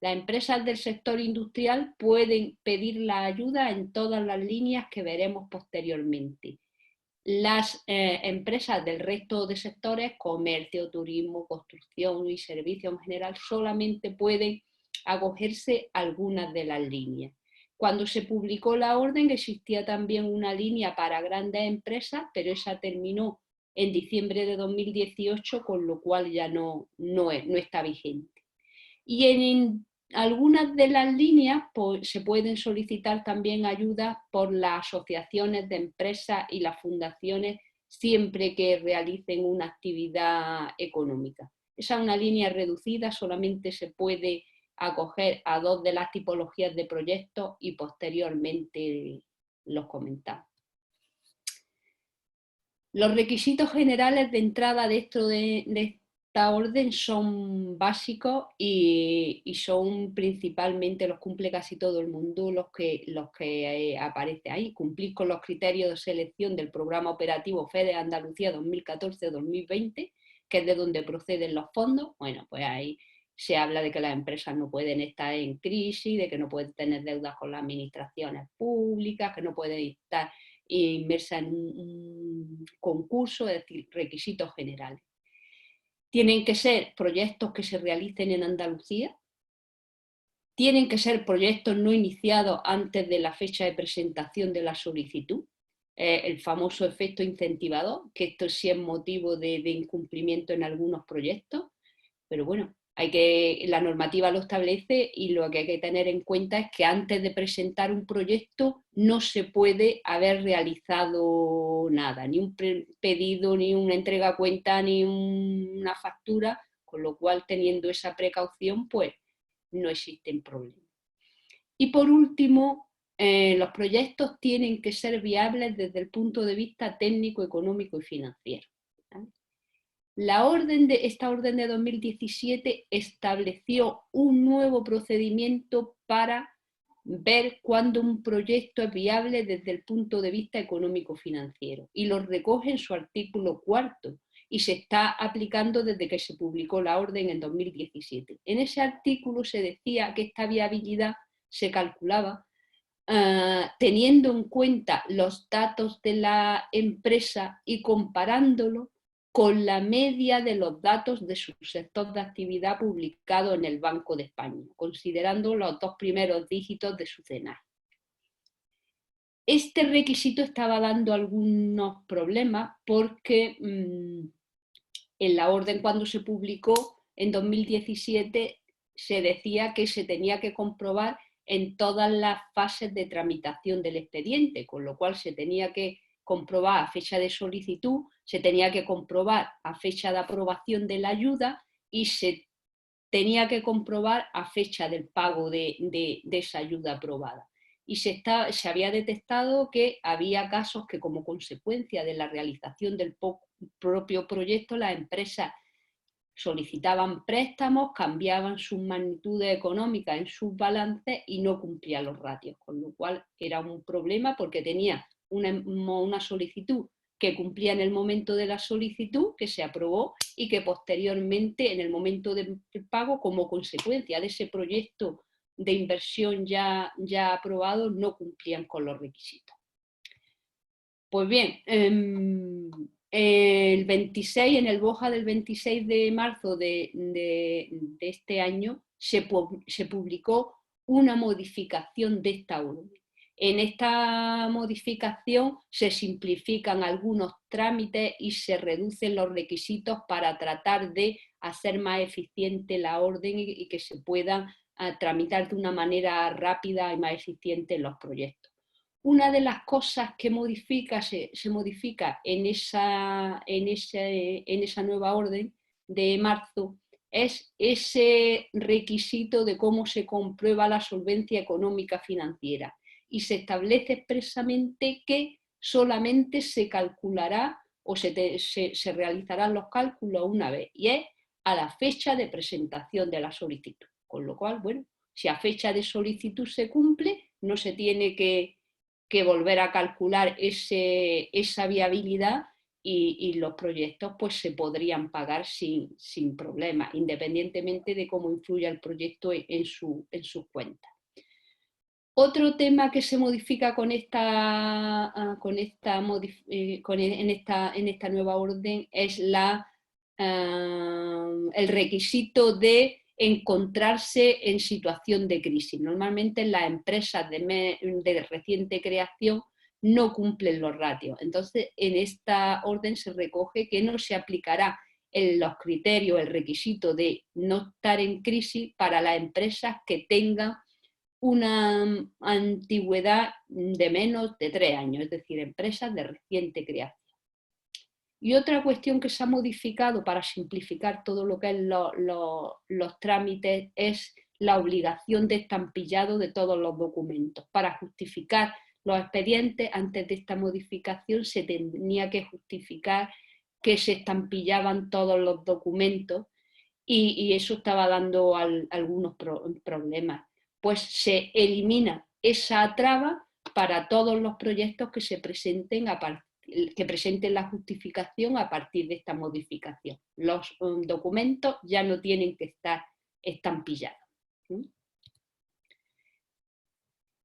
Las empresas del sector industrial pueden pedir la ayuda en todas las líneas que veremos posteriormente. Las empresas del resto de sectores, comercio, turismo, construcción y servicios en general, solamente pueden acogerse a algunas de las líneas. Cuando se publicó la orden existía también una línea para grandes empresas, pero esa terminó en diciembre de 2018, con lo cual ya no está vigente. Y en algunas de las líneas pues, se pueden solicitar también ayudas por las asociaciones de empresas y las fundaciones siempre que realicen una actividad económica. Esa es una línea reducida, solamente se puede acoger a 2 de las tipologías de proyectos y posteriormente los comentamos. Los requisitos generales de entrada dentro de esta orden son básicos y son principalmente, los cumple casi todo el mundo, los que aparece ahí. Cumplir con los criterios de selección del programa operativo FEDER Andalucía 2014-2020, que es de donde proceden los fondos. Bueno, pues ahí se habla de que las empresas no pueden estar en crisis, de que no pueden tener deudas con las administraciones públicas, que no pueden estar inmersas en un concurso, es decir, requisitos generales. Tienen que ser proyectos que se realicen en Andalucía, tienen que ser proyectos no iniciados antes de la fecha de presentación de la solicitud, el famoso efecto incentivador, que esto sí es motivo de incumplimiento en algunos proyectos, pero bueno, la normativa lo establece y lo que hay que tener en cuenta es que antes de presentar un proyecto no se puede haber realizado nada, ni un pedido, ni una entrega a cuenta, ni una factura, con lo cual teniendo esa precaución pues no existen problemas. Y por último, los proyectos tienen que ser viables desde el punto de vista técnico, económico y financiero. Esta orden de 2017 estableció un nuevo procedimiento para ver cuándo un proyecto es viable desde el punto de vista económico-financiero, y lo recoge en su artículo 4 y se está aplicando desde que se publicó la orden en 2017. En ese artículo se decía que esta viabilidad se calculaba teniendo en cuenta los datos de la empresa y comparándolo con la media de los datos de su sector de actividad publicado en el Banco de España, considerando los 2 primeros dígitos de su CENAR. Este requisito estaba dando algunos problemas porque en la orden, cuando se publicó en 2017, se decía que se tenía que comprobar en todas las fases de tramitación del expediente, con lo cual se tenía que comprobar a fecha de solicitud, se tenía que comprobar a fecha de aprobación de la ayuda y se tenía que comprobar a fecha del pago de esa ayuda aprobada. Y se había detectado que había casos que, como consecuencia de la realización del propio proyecto, las empresas solicitaban préstamos, cambiaban sus magnitudes económicas en sus balances y no cumplían los ratios, con lo cual era un problema porque tenía una solicitud que cumplía en el momento de la solicitud, que se aprobó, y que posteriormente, en el momento del pago, como consecuencia de ese proyecto de inversión ya aprobado, no cumplían con los requisitos. Pues bien, el 26, en el BOJA del 26 de marzo de este año, se publicó una modificación de esta orden. En esta modificación se simplifican algunos trámites y se reducen los requisitos para tratar de hacer más eficiente la orden y que se puedan tramitar de una manera rápida y más eficiente los proyectos. Una de las cosas que se modifica en esa nueva orden de marzo es ese requisito de cómo se comprueba la solvencia económica financiera, y se establece expresamente que solamente se calculará o se realizarán los cálculos una vez, y es a la fecha de presentación de la solicitud. Con lo cual, bueno, si a fecha de solicitud se cumple, no se tiene que volver a calcular esa viabilidad, y los proyectos pues se podrían pagar sin problema, independientemente de cómo influya el proyecto en sus cuentas. Otro tema que se modifica en esta nueva orden es el requisito de encontrarse en situación de crisis. Normalmente las empresas de reciente creación no cumplen los ratios. Entonces, en esta orden se recoge que no se aplicará los criterios, el requisito de no estar en crisis para las empresas que tengan una antigüedad de menos de 3 años, es decir, empresas de reciente creación. Y otra cuestión que se ha modificado para simplificar todo lo que es los trámites es la obligación de estampillado de todos los documentos. Para justificar los expedientes, antes de esta modificación se tenía que justificar que se estampillaban todos los documentos, y eso estaba dando algunos problemas. Pues se elimina esa traba para todos los proyectos que se presenten que presenten la justificación a partir de esta modificación. Los documentos ya no tienen que estar estampillados.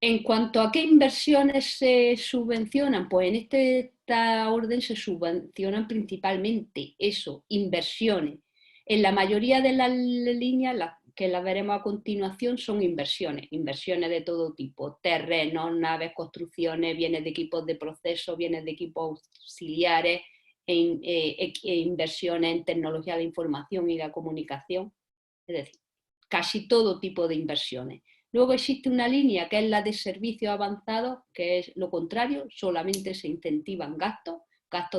En cuanto a qué inversiones se subvencionan, pues en esta orden se subvencionan principalmente inversiones. En la mayoría de las líneas, que las veremos a continuación, son inversiones de todo tipo: terrenos, naves, construcciones, bienes de equipos de proceso, bienes de equipos auxiliares, inversiones en tecnología de información y la comunicación, es decir, casi todo tipo de inversiones. Luego existe una línea que es la de servicios avanzados, que es lo contrario, solamente se incentivan gastos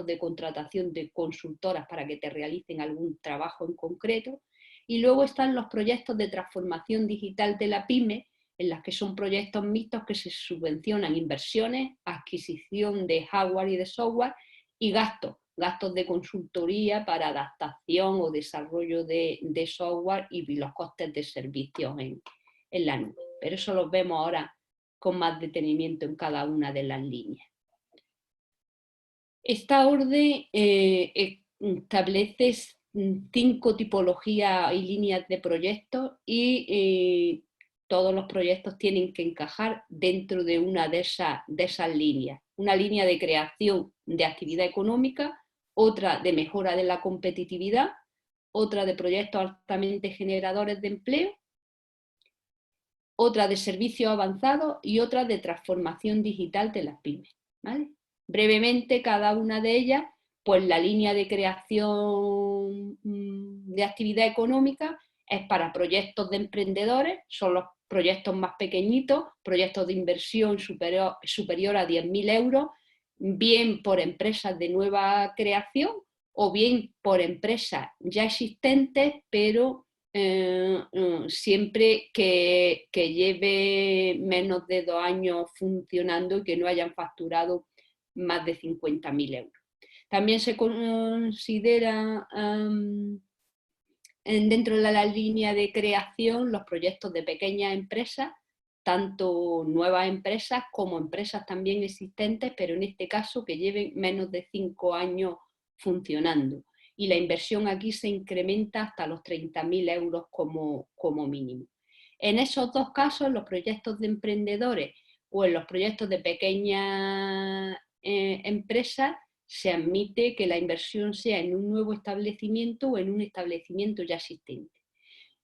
de contratación de consultoras para que te realicen algún trabajo en concreto. Y luego están los proyectos de transformación digital de la PYME, en las que son proyectos mixtos que se subvencionan inversiones, adquisición de hardware y de software, y gastos de consultoría para adaptación o desarrollo de software y los costes de servicios en la nube. Pero eso los vemos ahora con más detenimiento en cada una de las líneas. Esta orden establece 5 tipologías y líneas de proyectos y todos los proyectos tienen que encajar dentro de una de esas líneas. Una línea de creación de actividad económica, otra de mejora de la competitividad, otra de proyectos altamente generadores de empleo, otra de servicios avanzados y otra de transformación digital de las pymes, ¿vale? Brevemente, cada una de ellas, pues la línea de creación de actividad económica es para proyectos de emprendedores, son los proyectos más pequeñitos, proyectos de inversión superior a 10.000 euros, bien por empresas de nueva creación o bien por empresas ya existentes, pero siempre que lleve menos de 2 años funcionando y que no hayan facturado más de 50.000 euros. También se considera dentro de la línea de creación los proyectos de pequeñas empresas, tanto nuevas empresas como empresas también existentes, pero en este caso que lleven menos de 5 años funcionando. Y la inversión aquí se incrementa hasta los 30.000 euros como mínimo. En esos 2 casos, los proyectos de emprendedores o en los proyectos de pequeñas empresas, se admite que la inversión sea en un nuevo establecimiento o en un establecimiento ya existente.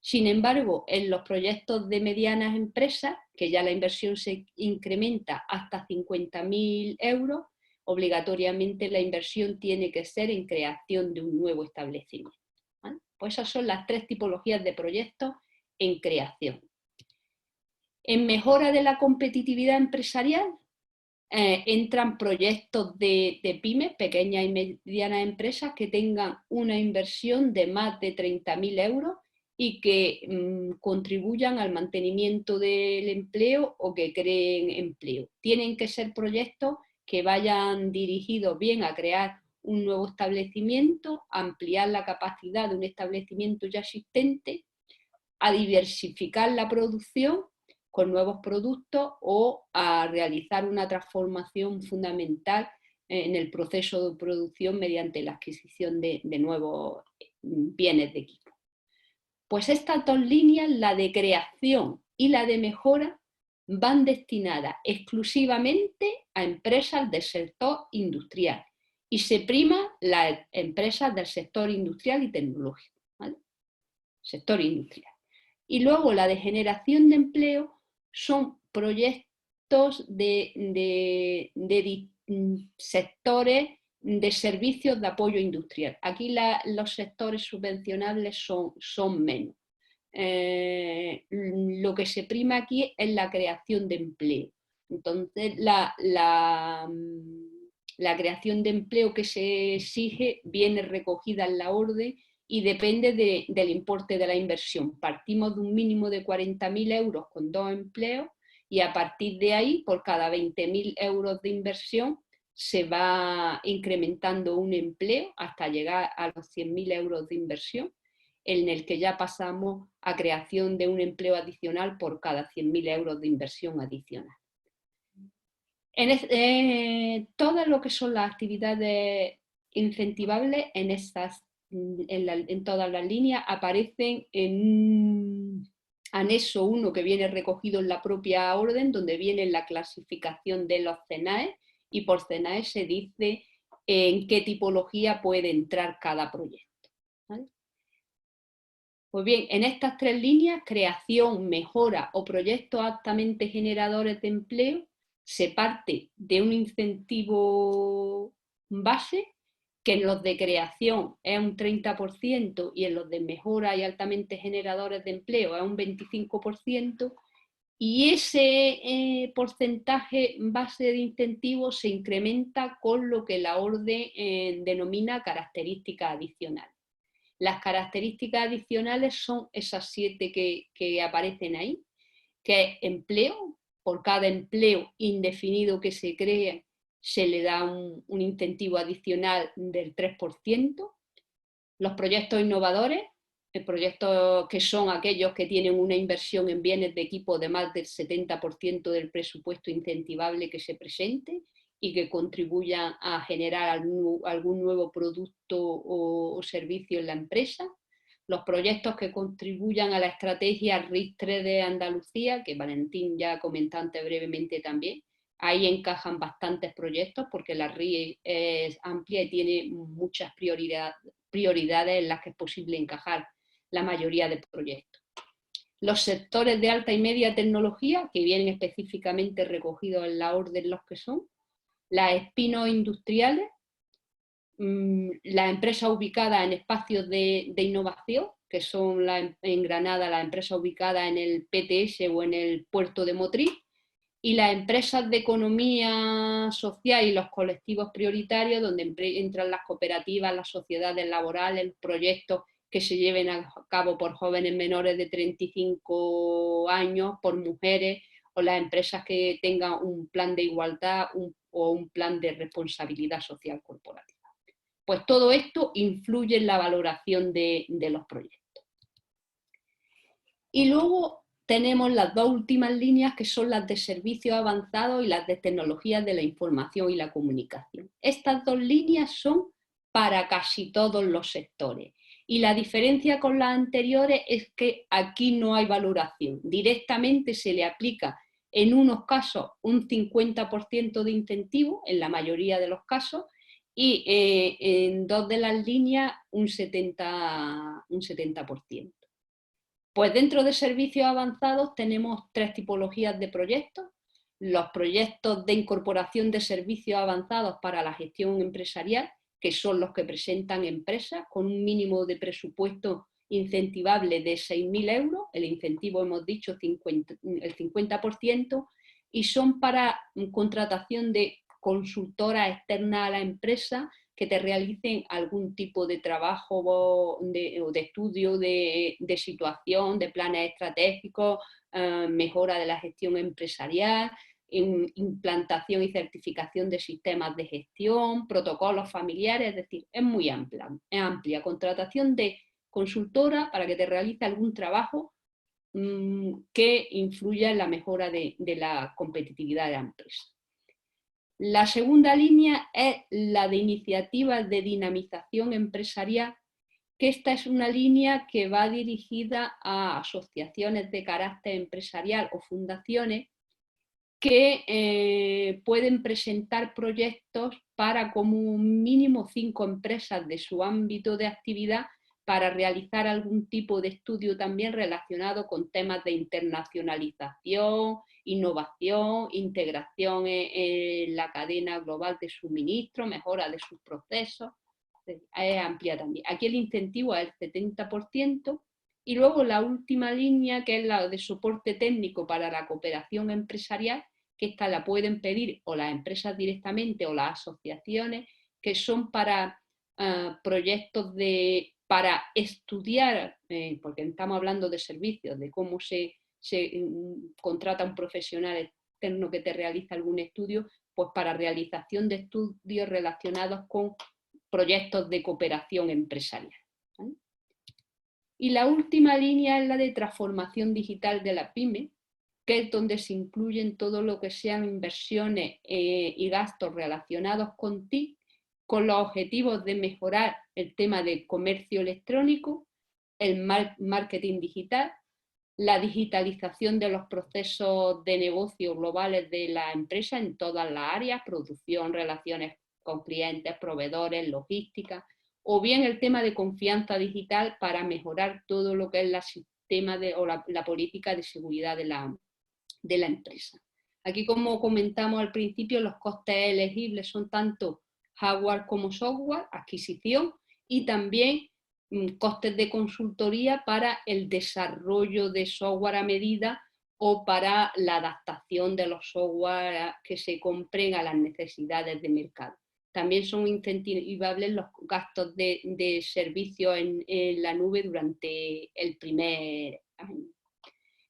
Sin embargo, en los proyectos de medianas empresas, que ya la inversión se incrementa hasta 50.000 euros, obligatoriamente la inversión tiene que ser en creación de un nuevo establecimiento, ¿vale? Pues esas son las 3 tipologías de proyectos en creación. En mejora de la competitividad empresarial, entran proyectos de pymes, pequeñas y medianas empresas, que tengan una inversión de más de 30.000 euros y que contribuyan al mantenimiento del empleo o que creen empleo. Tienen que ser proyectos que vayan dirigidos bien a crear un nuevo establecimiento, a ampliar la capacidad de un establecimiento ya existente, a diversificar la producción con nuevos productos o a realizar una transformación fundamental en el proceso de producción mediante la adquisición de nuevos bienes de equipo. Pues estas 2 líneas, la de creación y la de mejora, van destinadas exclusivamente a empresas del sector industrial y se prima las empresas del sector industrial y tecnológico, ¿vale? Sector industrial. Y luego la de generación de empleo son proyectos de sectores de servicios de apoyo industrial. Aquí los sectores subvencionables son menos. Lo que se prima aquí es la creación de empleo. Entonces, la creación de empleo que se exige viene recogida en la orden y depende del importe de la inversión. Partimos de un mínimo de 40.000 euros con 2 empleos y a partir de ahí, por cada 20.000 euros de inversión, se va incrementando un empleo hasta llegar a los 100.000 euros de inversión, en el que ya pasamos a creación de un empleo adicional por cada 100.000 euros de inversión adicional. Todo lo que son las actividades incentivables en todas las líneas aparecen en un anexo 1 que viene recogido en la propia orden, donde viene la clasificación de los CENAE y por CENAE se dice en qué tipología puede entrar cada proyecto, ¿vale? Pues bien, en estas 3 líneas, creación, mejora o proyectos altamente generadores de empleo, se parte de un incentivo base, que en los de creación es un 30% y en los de mejora y altamente generadores de empleo es un 25%, y ese porcentaje base de incentivos se incrementa con lo que la orden denomina características adicionales. Las características adicionales son esas 7 que aparecen ahí, que es empleo. Por cada empleo indefinido que se cree se le da un incentivo adicional del 3%. Los proyectos innovadores, proyectos que son aquellos que tienen una inversión en bienes de equipo de más del 70% del presupuesto incentivable que se presente y que contribuyan a generar algún nuevo producto o servicio en la empresa. Los proyectos que contribuyan a la estrategia RIS3 de Andalucía, que Valentín ya comentó antes brevemente también. Ahí encajan bastantes proyectos porque la RIS es amplia y tiene muchas prioridades en las que es posible encajar la mayoría de proyectos. Los sectores de alta y media tecnología, que vienen específicamente recogidos en la orden los que son. Las espinos industriales, las empresas ubicadas en espacios de innovación, que son en Granada las empresas ubicadas en el PTS o en el puerto de Motril, y las empresas de economía social y los colectivos prioritarios, donde entran las cooperativas, las sociedades laborales, los proyectos que se lleven a cabo por jóvenes menores de 35 años, por mujeres, o las empresas que tengan un plan de igualdad o un plan de responsabilidad social corporativa. Pues todo esto influye en la valoración de los proyectos. Y luego tenemos las dos últimas líneas, que son las de servicios avanzados y las de tecnologías de la información y la comunicación. Estas dos líneas son para casi todos los sectores. Y la diferencia con las anteriores es que aquí no hay valoración. Directamente se le aplica en unos casos un 50% de incentivo, en la mayoría de los casos, y en dos de las líneas un 70%. Pues dentro de servicios avanzados tenemos tres tipologías de proyectos. Los proyectos de incorporación de servicios avanzados para la gestión empresarial, que son los que presentan empresas con un mínimo de presupuesto incentivable de 6.000 euros, el incentivo hemos dicho el 50%, y son para contratación de consultoras externas a la empresa que te realicen algún tipo de trabajo o de estudio de situación, de planes estratégicos, mejora de la gestión empresarial, implantación y certificación de sistemas de gestión, protocolos familiares, es decir, es muy amplia contratación de consultora para que te realice algún trabajo que influya en la mejora de la competitividad de la empresa. La segunda línea es la de iniciativas de dinamización empresarial, que esta es una línea que va dirigida a asociaciones de carácter empresarial o fundaciones que pueden presentar proyectos para como mínimo 5 empresas de su ámbito de actividad para realizar algún tipo de estudio también relacionado con temas de internacionalización, innovación, integración en la cadena global de suministro, mejora de sus procesos, es amplia también. Aquí el incentivo es el 70%, y luego la última línea, que es la de soporte técnico para la cooperación empresarial, que esta la pueden pedir o las empresas directamente o las asociaciones, que son para proyectos para estudiar, porque estamos hablando de servicios, de cómo se contrata un profesional externo que te realiza algún estudio, pues para realización de estudios relacionados con proyectos de cooperación empresarial, ¿vale? Y la última línea es la de transformación digital de la PYME, que es donde se incluyen todo lo que sean inversiones y gastos relacionados con TIC, con los objetivos de mejorar el tema de comercio electrónico, el marketing digital, la digitalización de los procesos de negocio globales de la empresa en todas las áreas, producción, relaciones con clientes, proveedores, logística, o bien el tema de confianza digital para mejorar todo lo que es el sistema la política de seguridad de la empresa. Aquí, como comentamos al principio, los costes elegibles son tanto hardware como software, adquisición, y también costes de consultoría para el desarrollo de software a medida o para la adaptación de los software que se compren a las necesidades de mercado. También son incentivables los gastos de servicio en la nube durante el primer año.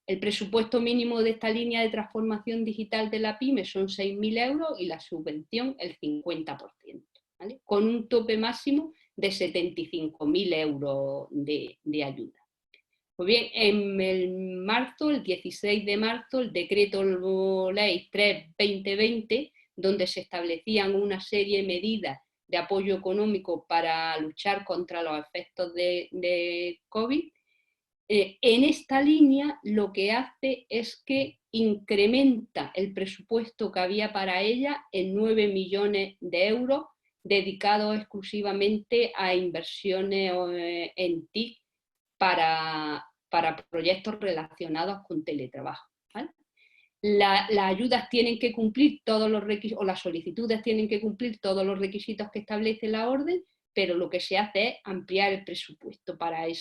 El presupuesto mínimo de esta línea de transformación digital de la PYME son 6.000 euros y la subvención el 50%, ¿vale? Con un tope máximo de 75.000 euros de ayuda. Pues bien, en el 16 de marzo, el decreto ley 3/2020, donde se establecían una serie de medidas de apoyo económico para luchar contra los efectos de COVID, en esta línea lo que hace es que incrementa el presupuesto que había para ella en 9 millones de euros dedicados exclusivamente a inversiones en TIC para proyectos relacionados con teletrabajo. ¿Vale? Las ayudas tienen que cumplir todos los requisitos, o las solicitudes tienen que cumplir todos los requisitos que establece la orden, pero lo que se hace es ampliar el presupuesto para el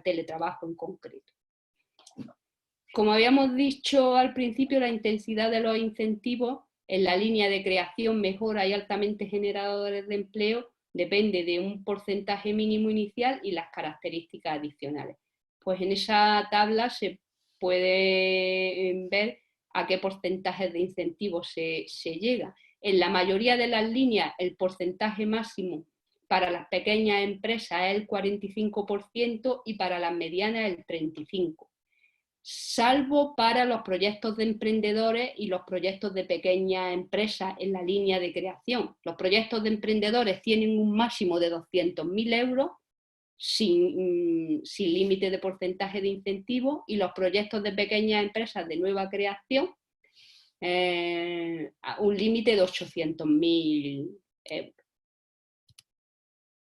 teletrabajo en concreto. Como habíamos dicho al principio, la intensidad de los incentivos en la línea de creación, mejora y altamente generadores de empleo depende de un porcentaje mínimo inicial y las características adicionales. Pues en esa tabla se puede ver a qué porcentajes de incentivos se llega. En la mayoría de las líneas el porcentaje máximo para las pequeñas empresas es el 45% y para las medianas el 35%. Salvo para los proyectos de emprendedores y los proyectos de pequeñas empresas en la línea de creación. Los proyectos de emprendedores tienen un máximo de 200.000 euros sin límite de porcentaje de incentivo, y los proyectos de pequeñas empresas de nueva creación un límite de 800.000 euros.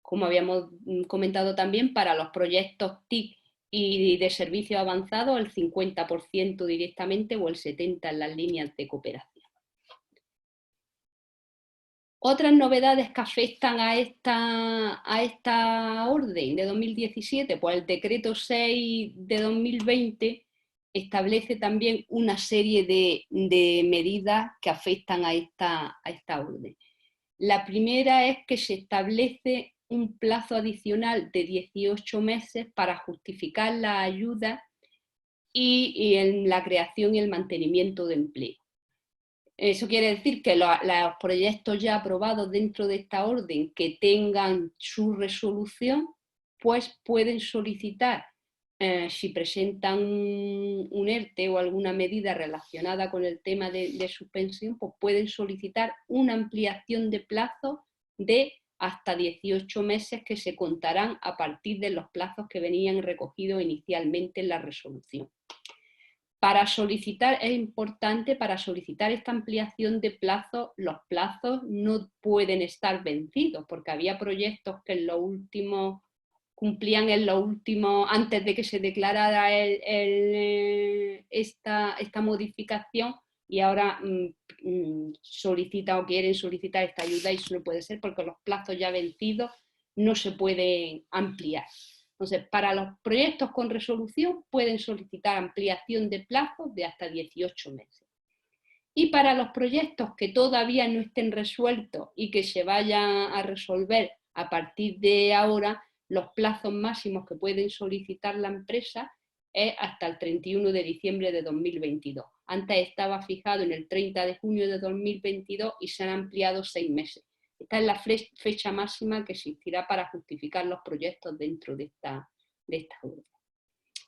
Como habíamos comentado también, para los proyectos TIC y de servicios avanzados el 50% directamente o el 70% en las líneas de cooperación. Otras novedades que afectan a esta orden de 2017, pues el decreto 6 de 2020 establece también una serie de medidas que afectan a esta orden. La primera es que se establece un plazo adicional de 18 meses para justificar la ayuda y en la creación y el mantenimiento de empleo. Eso quiere decir que los proyectos ya aprobados dentro de esta orden que tengan su resolución, pues pueden solicitar, si presentan un ERTE o alguna medida relacionada con el tema de suspensión, pues pueden solicitar una ampliación de plazo de hasta 18 meses que se contarán a partir de los plazos que venían recogidos inicialmente en la resolución. Para solicitar, es importante, para solicitar esta ampliación de plazos, los plazos no pueden estar vencidos, porque había proyectos que en lo último cumplían en lo último, antes de que se declarara esta modificación, y ahora solicitan o quieren solicitar esta ayuda, y eso no puede ser porque los plazos ya vencidos no se pueden ampliar. Entonces, para los proyectos con resolución pueden solicitar ampliación de plazos de hasta 18 meses. Y para los proyectos que todavía no estén resueltos y que se vayan a resolver a partir de ahora, los plazos máximos que pueden solicitar la empresa es hasta el 31 de diciembre de 2022. Antes estaba fijado en el 30 de junio de 2022 y se han ampliado 6 meses. Esta es la fecha máxima que existirá para justificar los proyectos dentro de esta orden.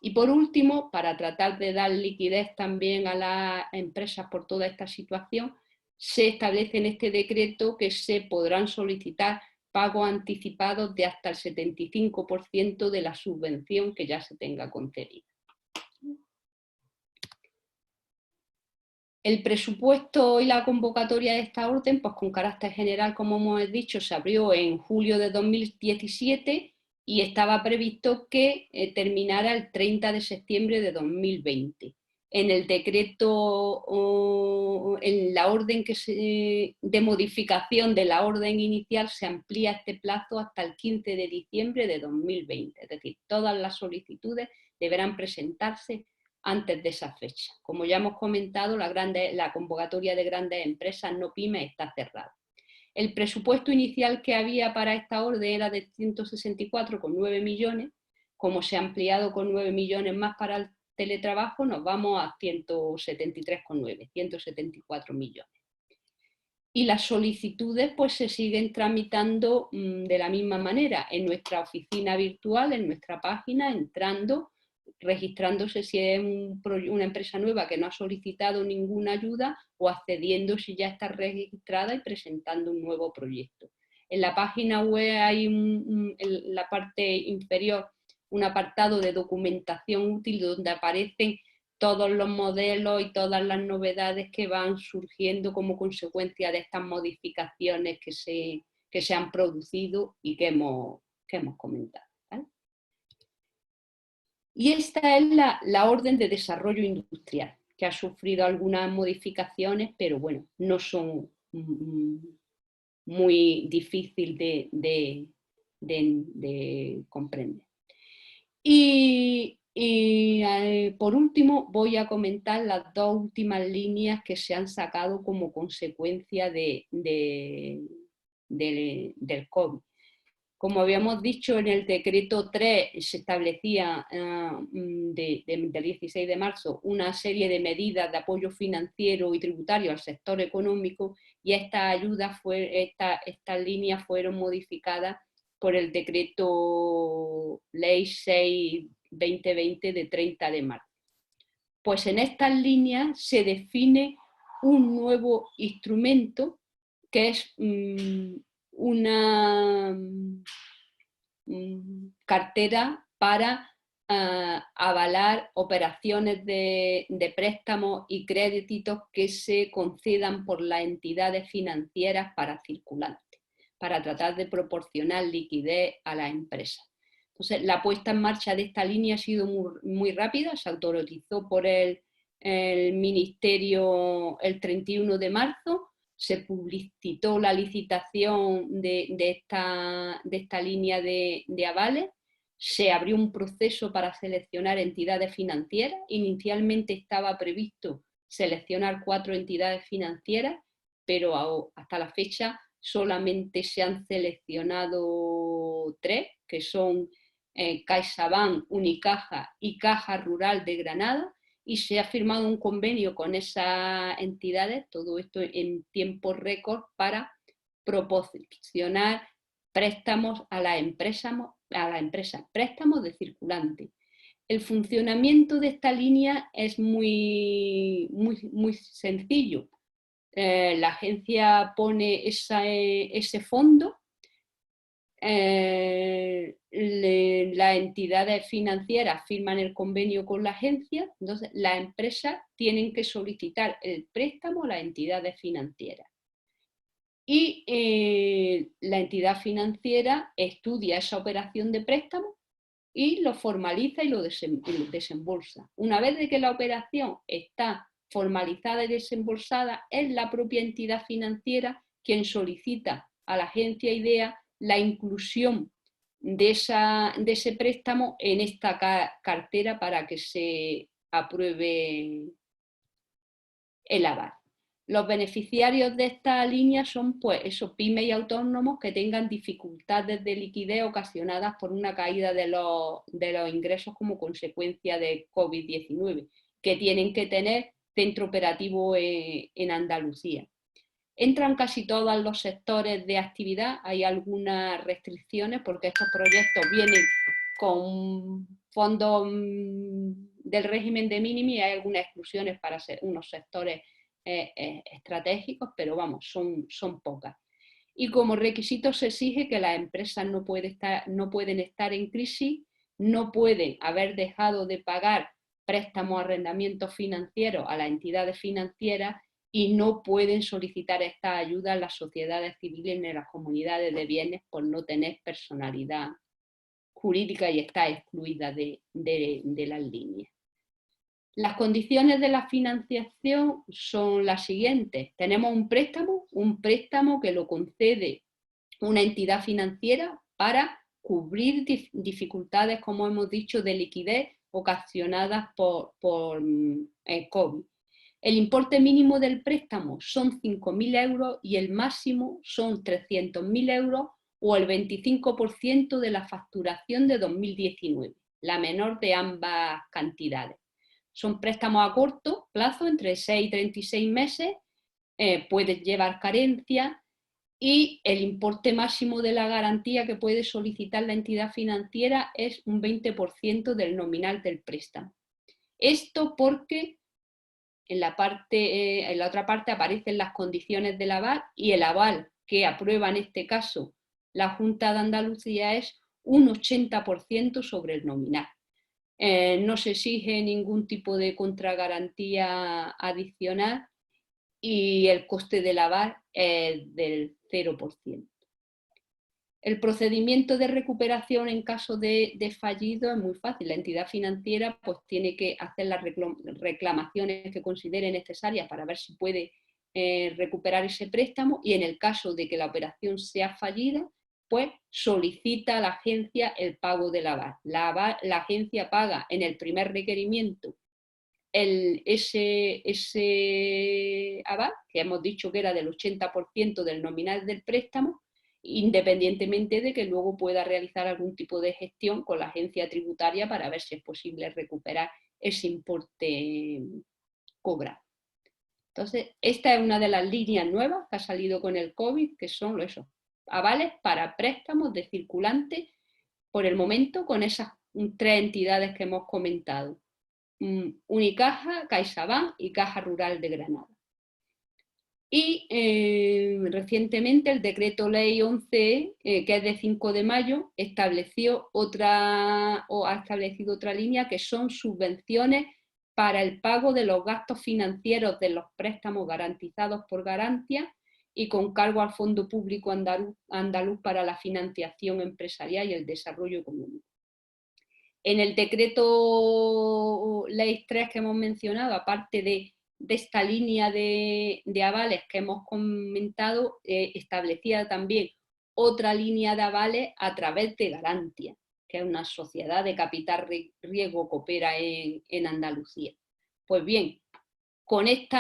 Y por último, para tratar de dar liquidez también a las empresas por toda esta situación, se establece en este decreto que se podrán solicitar pagos anticipados de hasta el 75% de la subvención que ya se tenga concedida. El presupuesto y la convocatoria de esta orden, pues con carácter general, como hemos dicho, se abrió en julio de 2017 y estaba previsto que terminara el 30 de septiembre de 2020. En el decreto, en la orden de modificación de la orden inicial, se amplía este plazo hasta el 15 de diciembre de 2020. Es decir, todas las solicitudes deberán presentarse antes de esa fecha. Como ya hemos comentado, la convocatoria de grandes empresas no pymes está cerrada. El presupuesto inicial que había para esta orden era de 164,9 millones. Como se ha ampliado con 9 millones más para el teletrabajo, nos vamos a 173,9, 174 millones. y las solicitudes pues se siguen tramitando de la misma manera en nuestra oficina virtual, en nuestra página, entrando, registrándose si es una empresa nueva que no ha solicitado ninguna ayuda o accediendo si ya está registrada y presentando un nuevo proyecto. En la página web hay en la parte inferior un apartado de documentación útil donde aparecen todos los modelos y todas las novedades que van surgiendo como consecuencia de estas modificaciones que se han producido y que hemos comentado, ¿vale? Y esta es la orden de desarrollo industrial, que ha sufrido algunas modificaciones, pero bueno, no son muy difíciles de comprender. Y por último voy a comentar las dos últimas líneas que se han sacado como consecuencia del COVID. Como habíamos dicho, en el decreto 3 se establecía del 16 de marzo una serie de medidas de apoyo financiero y tributario al sector económico, y estas ayudas, estas líneas fueron modificadas por el decreto ley 6/2020 de 30 de marzo. Pues en estas líneas se define un nuevo instrumento que es una cartera para avalar operaciones de préstamos y créditos que se concedan por las entidades financieras para circulantes, para tratar de proporcionar liquidez a las empresas. Entonces, la puesta en marcha de esta línea ha sido muy rápida, se autorizó por el Ministerio el 31 de marzo, se publicitó la licitación de esta línea de avales, se abrió un proceso para seleccionar entidades financieras. Inicialmente estaba previsto seleccionar 4 entidades financieras, pero hasta la fecha solamente se han seleccionado 3, que son CaixaBank, Unicaja y Caja Rural de Granada, y se ha firmado un convenio con esas entidades, todo esto en tiempo récord, para proporcionar préstamos a las empresas, préstamos de circulante. El funcionamiento de esta línea es muy sencillo. La agencia pone ese fondo, las entidades financieras firman el convenio con la agencia, entonces las empresas tienen que solicitar el préstamo a las entidades financieras. Y la entidad financiera estudia esa operación de préstamo y lo formaliza y lo desembolsa. Una vez de que la operación está formalizada y desembolsada, es la propia entidad financiera quien solicita a la agencia IDEA la inclusión de ese préstamo en esta cartera para que se apruebe el aval. Los beneficiarios de esta línea son pues esos pymes y autónomos que tengan dificultades de liquidez ocasionadas por una caída de los ingresos como consecuencia de COVID-19, que tienen que tener centro operativo en Andalucía. Entran casi todos los sectores de actividad, hay algunas restricciones porque estos proyectos vienen con fondos del régimen de mínimo y hay algunas exclusiones para unos sectores estratégicos, pero vamos, son pocas. Y como requisito se exige que las empresas no pueden estar en crisis, no pueden haber dejado de pagar préstamos o arrendamientos financieros a las entidades financieras y no pueden solicitar esta ayuda a las sociedades civiles ni a las comunidades de bienes por no tener personalidad jurídica y está excluida de las líneas. Las condiciones de la financiación son las siguientes. Tenemos un préstamo que lo concede una entidad financiera para cubrir dificultades, como hemos dicho, de liquidez ocasionadas por COVID. El importe mínimo del préstamo son 5.000 euros y el máximo son 300.000 euros o el 25% de la facturación de 2019, la menor de ambas cantidades. Son préstamos a corto plazo, entre 6 y 36 meses, puede llevar carencia, y el importe máximo de la garantía que puede solicitar la entidad financiera es un 20% del nominal del préstamo. Esto porque en la otra parte aparecen las condiciones del aval, y el aval que aprueba en este caso la Junta de Andalucía es un 80% sobre el nominal. No se exige ningún tipo de contragarantía adicional y el coste del aval es del 0%. El procedimiento de recuperación en caso de fallido es muy fácil. La entidad financiera pues tiene que hacer las reclamaciones que considere necesarias para ver si puede recuperar ese préstamo, y en el caso de que la operación sea fallida, pues solicita a la agencia el pago del aval. La agencia paga en el primer requerimiento ese aval, que hemos dicho que era del 80% del nominal del préstamo, independientemente de que luego pueda realizar algún tipo de gestión con la agencia tributaria para ver si es posible recuperar ese importe cobrado. Entonces, esta es una de las líneas nuevas que ha salido con el COVID, que son esos avales para préstamos de circulante, por el momento con esas 3 entidades que hemos comentado: Unicaja, CaixaBank y Caja Rural de Granada. Y recientemente el decreto ley 11, que es de 5 de mayo, ha establecido otra línea, que son subvenciones para el pago de los gastos financieros de los préstamos garantizados por Garantia y con cargo al Fondo Público Andaluz para la Financiación Empresarial y el Desarrollo Económico. En el decreto ley 3 que hemos mencionado, aparte de esta línea de avales que hemos comentado, establecía también otra línea de avales a través de Garantia, que es una sociedad de capital riesgo que opera en Andalucía. Pues bien, con este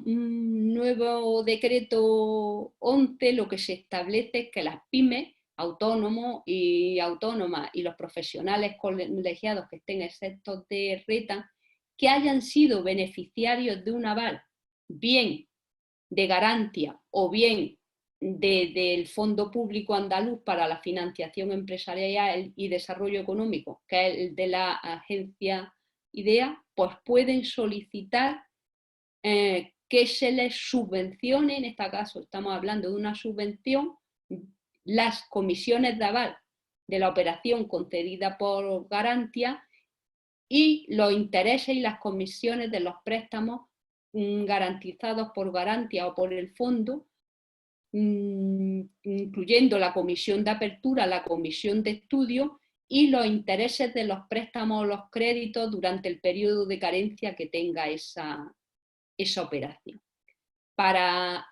nuevo decreto 11, lo que se establece es que las pymes, autónomos y autónomas y los profesionales colegiados que estén exentos de RETA, que hayan sido beneficiarios de un aval, bien de Garantia o bien del Fondo Público Andaluz para la Financiación Empresarial y Desarrollo Económico, que es el de la agencia IDEA, pues pueden solicitar que se les subvencione. En este caso estamos hablando de una subvención, las comisiones de aval de la operación concedida por Garantia y los intereses y las comisiones de los préstamos garantizados por Garantia o por el fondo, incluyendo la comisión de apertura, la comisión de estudio y los intereses de los préstamos o los créditos durante el periodo de carencia que tenga esa operación. Para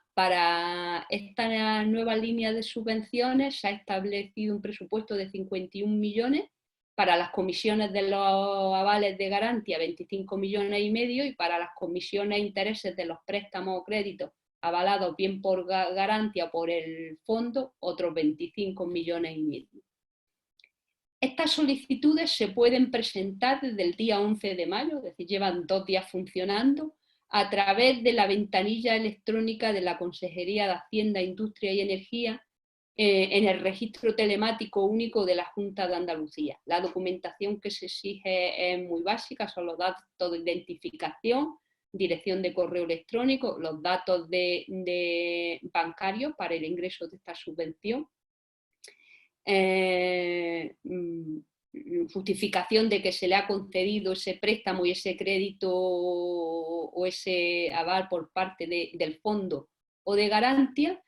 esta nueva línea de subvenciones se ha establecido un presupuesto de 51 millones, para las comisiones de los avales de Garantia 25,5 millones, y para las comisiones e intereses de los préstamos o créditos avalados bien por Garantia o por el fondo, otros 25,5 millones. Estas solicitudes se pueden presentar desde el día 11 de mayo, es decir, llevan 2 días funcionando, a través de la ventanilla electrónica de la Consejería de Hacienda, Industria y Energía, en el registro telemático único de la Junta de Andalucía. La documentación que se exige es muy básica, son los datos de identificación, dirección de correo electrónico, los datos de bancarios para el ingreso de esta subvención, justificación de que se le ha concedido ese préstamo y ese crédito o ese aval por parte del fondo o de Garantia,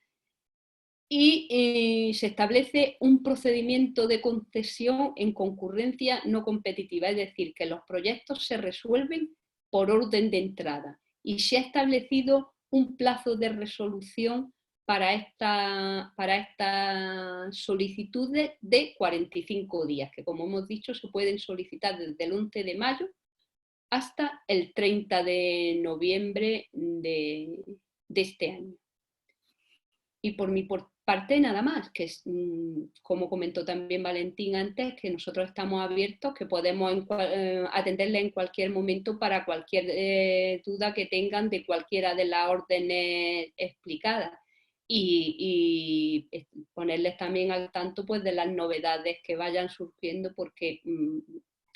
y se establece un procedimiento de concesión en concurrencia no competitiva, es decir, que los proyectos se resuelven por orden de entrada, y se ha establecido un plazo de resolución para estas solicitudes de 45 días, que como hemos dicho se pueden solicitar desde el 11 de mayo hasta el 30 de noviembre de este año. Y por mi parte nada más, que es, como comentó también Valentín antes, que nosotros estamos abiertos, que podemos atenderle en cualquier momento para cualquier duda que tengan de cualquiera de las órdenes explicadas. Y ponerles también al tanto pues, de las novedades que vayan surgiendo, porque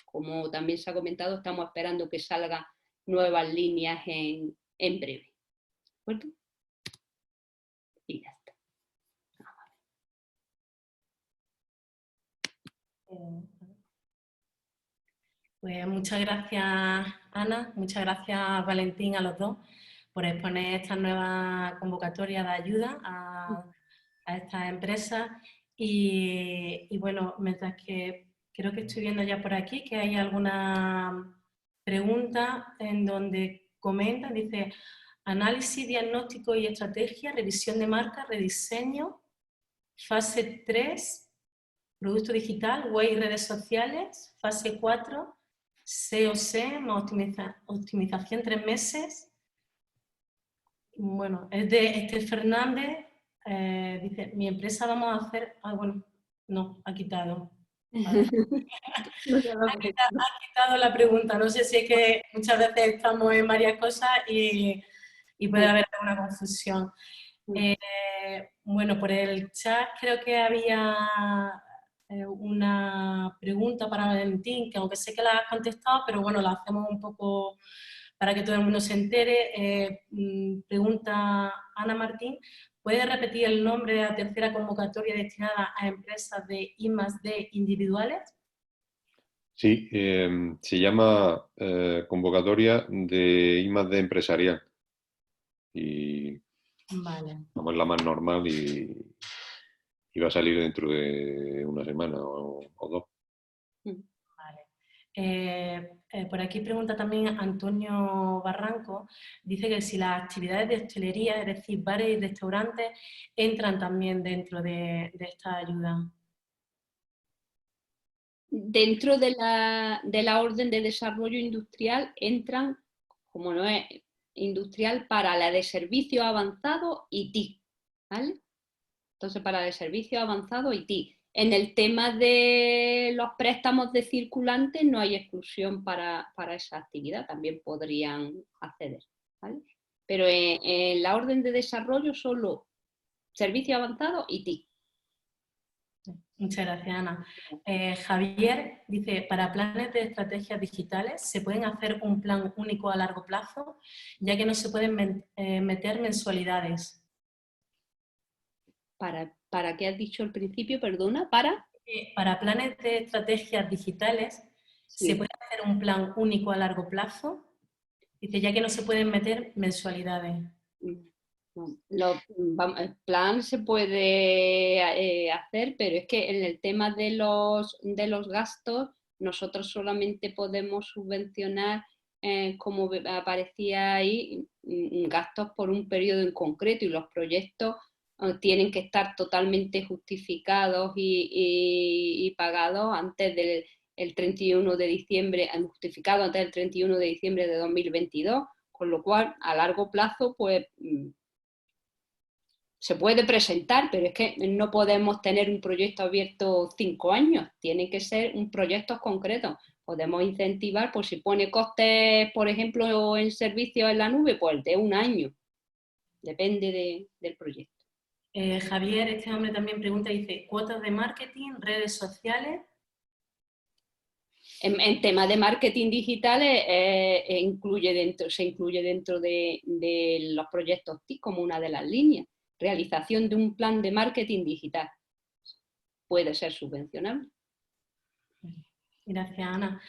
como también se ha comentado, estamos esperando que salgan nuevas líneas en breve. ¿De acuerdo? Y ya está. Pues muchas gracias, Ana, muchas gracias, Valentín, a los dos por exponer esta nueva convocatoria de ayuda a estas empresas. Y bueno, mientras que creo que estoy viendo ya por aquí que hay alguna pregunta en donde comentan, dice, análisis, diagnóstico y estrategia, revisión de marca, rediseño, fase 3, producto digital, web y redes sociales, fase 4, SEO-SEM, optimización 3 meses. Bueno, es de Esther Fernández, dice, mi empresa vamos a hacer... Ah, bueno, no, ha quitado. Vale. Ha quitado la pregunta, no sé si es que muchas veces estamos en varias cosas y puede haber alguna confusión. Bueno, por el chat creo que había una pregunta para Valentín, que aunque sé que la has contestado, pero bueno, la hacemos un poco para que todo el mundo se entere. Pregunta Ana Martín, ¿puede repetir el nombre de la tercera convocatoria destinada a empresas de I+D individuales? Sí, se llama convocatoria de I+D empresarial. Y Vale. vamos, es la más normal y va a salir dentro de una semana o dos. Vale. Por aquí pregunta también Antonio Barranco, dice que si las actividades de hostelería, es decir, bares y restaurantes, entran también dentro de esta ayuda. Dentro de la orden de desarrollo industrial entran, como no es industrial, para la de servicio avanzado y TIC, ¿vale? Entonces, para la de servicio avanzado y TIC. En el tema de los préstamos de circulantes no hay exclusión para esa actividad, también podrían acceder, ¿vale? Pero en la orden de desarrollo solo servicio avanzado y TIC. Muchas gracias, Ana. Javier dice, para planes de estrategias digitales, ¿se pueden hacer un plan único a largo plazo, ya que no se pueden meter mensualidades? ¿Para qué has dicho al principio? Perdona, ¿para? Planes de estrategias digitales, Sí. ¿se puede hacer un plan único a largo plazo? Dice, ya que no se pueden meter mensualidades. El plan se puede hacer, pero es que en el tema de los gastos nosotros solamente podemos subvencionar, como aparecía ahí, gastos por un periodo en concreto, y los proyectos tienen que estar totalmente justificados y pagados antes del 31 de diciembre, justificado antes del 31 de diciembre de 2022, con lo cual a largo plazo pues se puede presentar, pero es que no podemos tener un proyecto abierto 5 años, tienen que ser un proyecto concreto. Podemos incentivar, pues si pone costes, por ejemplo, en servicios en la nube, pues de 1 año, depende del proyecto. Javier, este hombre también pregunta, dice, ¿cuotas de marketing, redes sociales? En temas de marketing digital se incluye dentro de los proyectos TIC como una de las líneas. Realización de un plan de marketing digital puede ser subvencionable. Gracias, Ana.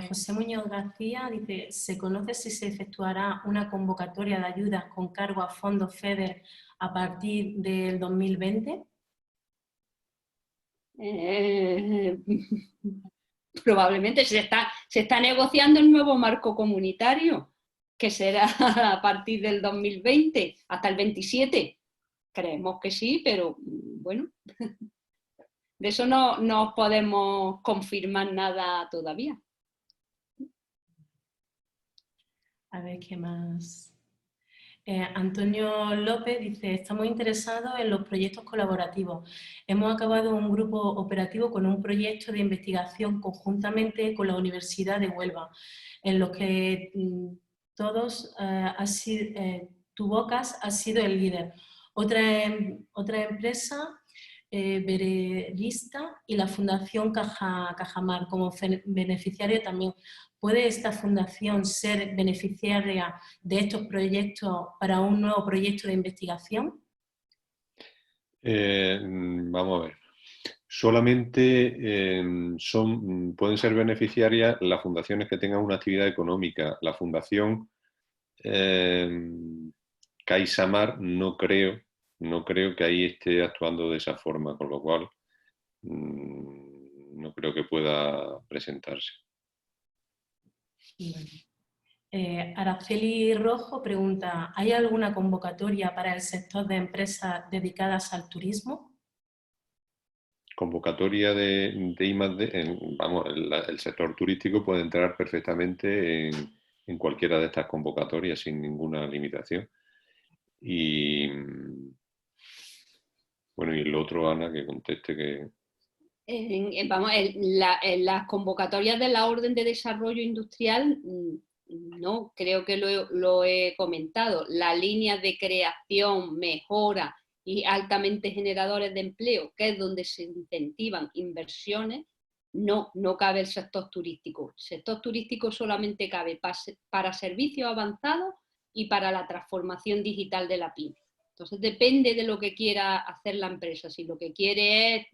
José Muñoz García dice, ¿se conoce si se efectuará una convocatoria de ayudas con cargo a fondos FEDER a partir del 2020? Probablemente se está negociando el nuevo marco comunitario, que será a partir del 2020 hasta el 27. Creemos que sí, pero bueno, de eso no podemos confirmar nada todavía. A ver, ¿qué más? Antonio López dice, estamos interesados en los proyectos colaborativos. Hemos acabado un grupo operativo con un proyecto de investigación conjuntamente con la Universidad de Huelva, en los que Tubocas ha sido el líder. Otra empresa, Bererista, y la Fundación Cajamar como beneficiario también. ¿Puede esta fundación ser beneficiaria de estos proyectos para un nuevo proyecto de investigación? Vamos a ver. Solamente pueden ser beneficiarias las fundaciones que tengan una actividad económica. La Fundación CaixaMar no creo que ahí esté actuando de esa forma, con lo cual no creo que pueda presentarse. Araceli Rojo pregunta, ¿hay alguna convocatoria para el sector de empresas dedicadas al turismo? Convocatoria de I+D, vamos, el sector turístico puede entrar perfectamente en cualquiera de estas convocatorias sin ninguna limitación. Y bueno, y el otro, Ana, que conteste que... En las convocatorias de la Orden de Desarrollo Industrial, no, creo que lo he comentado. Las líneas de creación, mejora y altamente generadores de empleo, que es donde se incentivan inversiones, no cabe el sector turístico. El sector turístico solamente cabe para servicios avanzados y para la transformación digital de la pyme. Entonces depende de lo que quiera hacer la empresa. Si lo que quiere es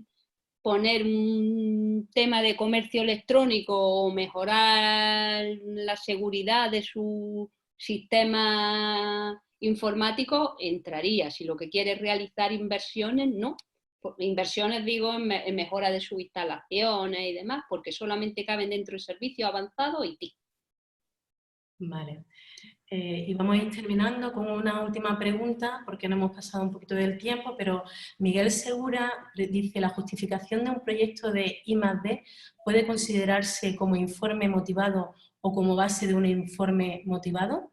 poner un tema de comercio electrónico o mejorar la seguridad de su sistema informático, entraría. Si lo que quiere es realizar inversiones, no. Inversiones, digo, en mejora de sus instalaciones y demás, porque solamente caben dentro de servicios avanzados y TIC. Vale. Y vamos a ir terminando con una última pregunta, porque nos hemos pasado un poquito del tiempo, pero Miguel Segura dice, ¿la justificación de un proyecto de I+D puede considerarse como informe motivado o como base de un informe motivado?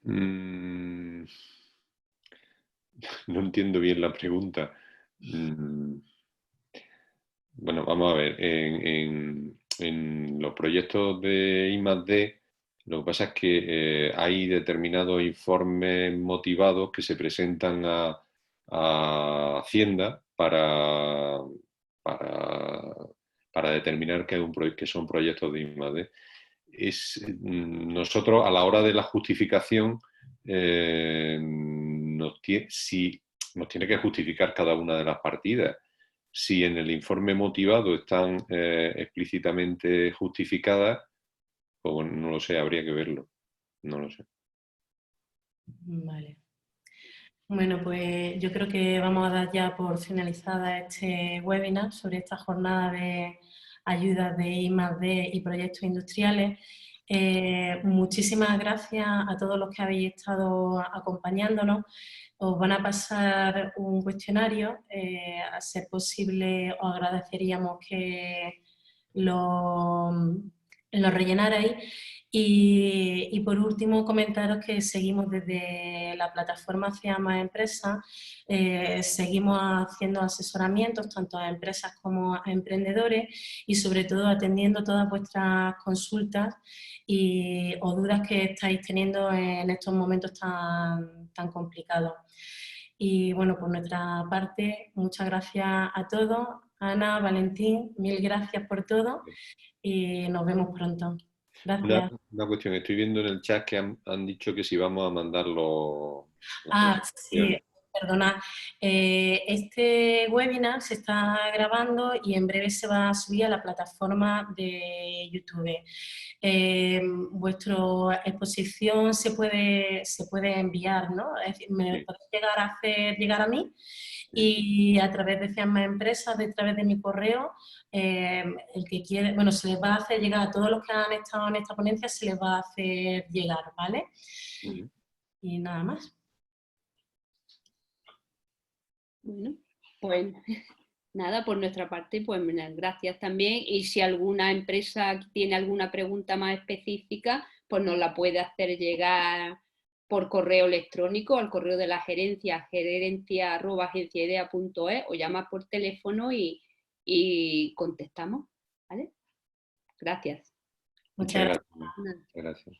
No entiendo bien la pregunta. Bueno, vamos a ver. En los proyectos de I+D, lo que pasa es que hay determinados informes motivados que se presentan a Hacienda para determinar que son proyectos de I+D. Nosotros, a la hora de la justificación, nos tiene que justificar cada una de las partidas. Si en el informe motivado están explícitamente justificadas, pues bueno, no lo sé, habría que verlo. No lo sé. Vale. Bueno, pues yo creo que vamos a dar ya por finalizada este webinar sobre esta jornada de ayudas de I+D y proyectos industriales. Muchísimas gracias a todos los que habéis estado acompañándonos. Os van a pasar un cuestionario, a ser posible os agradeceríamos que lo rellenarais. Y por último, comentaros que seguimos desde la plataforma Hacia Más Empresas, seguimos haciendo asesoramientos tanto a empresas como a emprendedores y sobre todo atendiendo todas vuestras consultas o dudas que estáis teniendo en estos momentos tan complicados. Y bueno, por nuestra parte, muchas gracias a todos. Ana, Valentín, mil gracias por todo y nos vemos pronto. Gracias. Una cuestión, estoy viendo en el chat que han dicho que si vamos a mandarlo... Sí, perdona. Este webinar se está grabando y en breve se va a subir a la plataforma de YouTube. Vuestra exposición se puede enviar, ¿no? Es decir, me podéis hacer llegar a mí y a través de Hacia Más Empresas, a través de mi correo, el que quiere, bueno, se les va a hacer llegar a todos los que han estado en esta ponencia, se les va a hacer llegar, ¿vale? Y nada más. Bueno, pues nada, por nuestra parte, pues gracias también. Y si alguna empresa tiene alguna pregunta más específica, pues nos la puede hacer llegar por correo electrónico al correo de la gerencia, gerencia@agenciaidea.es, o llama por teléfono y contestamos, ¿vale? Gracias. Muchas gracias. Muchas gracias.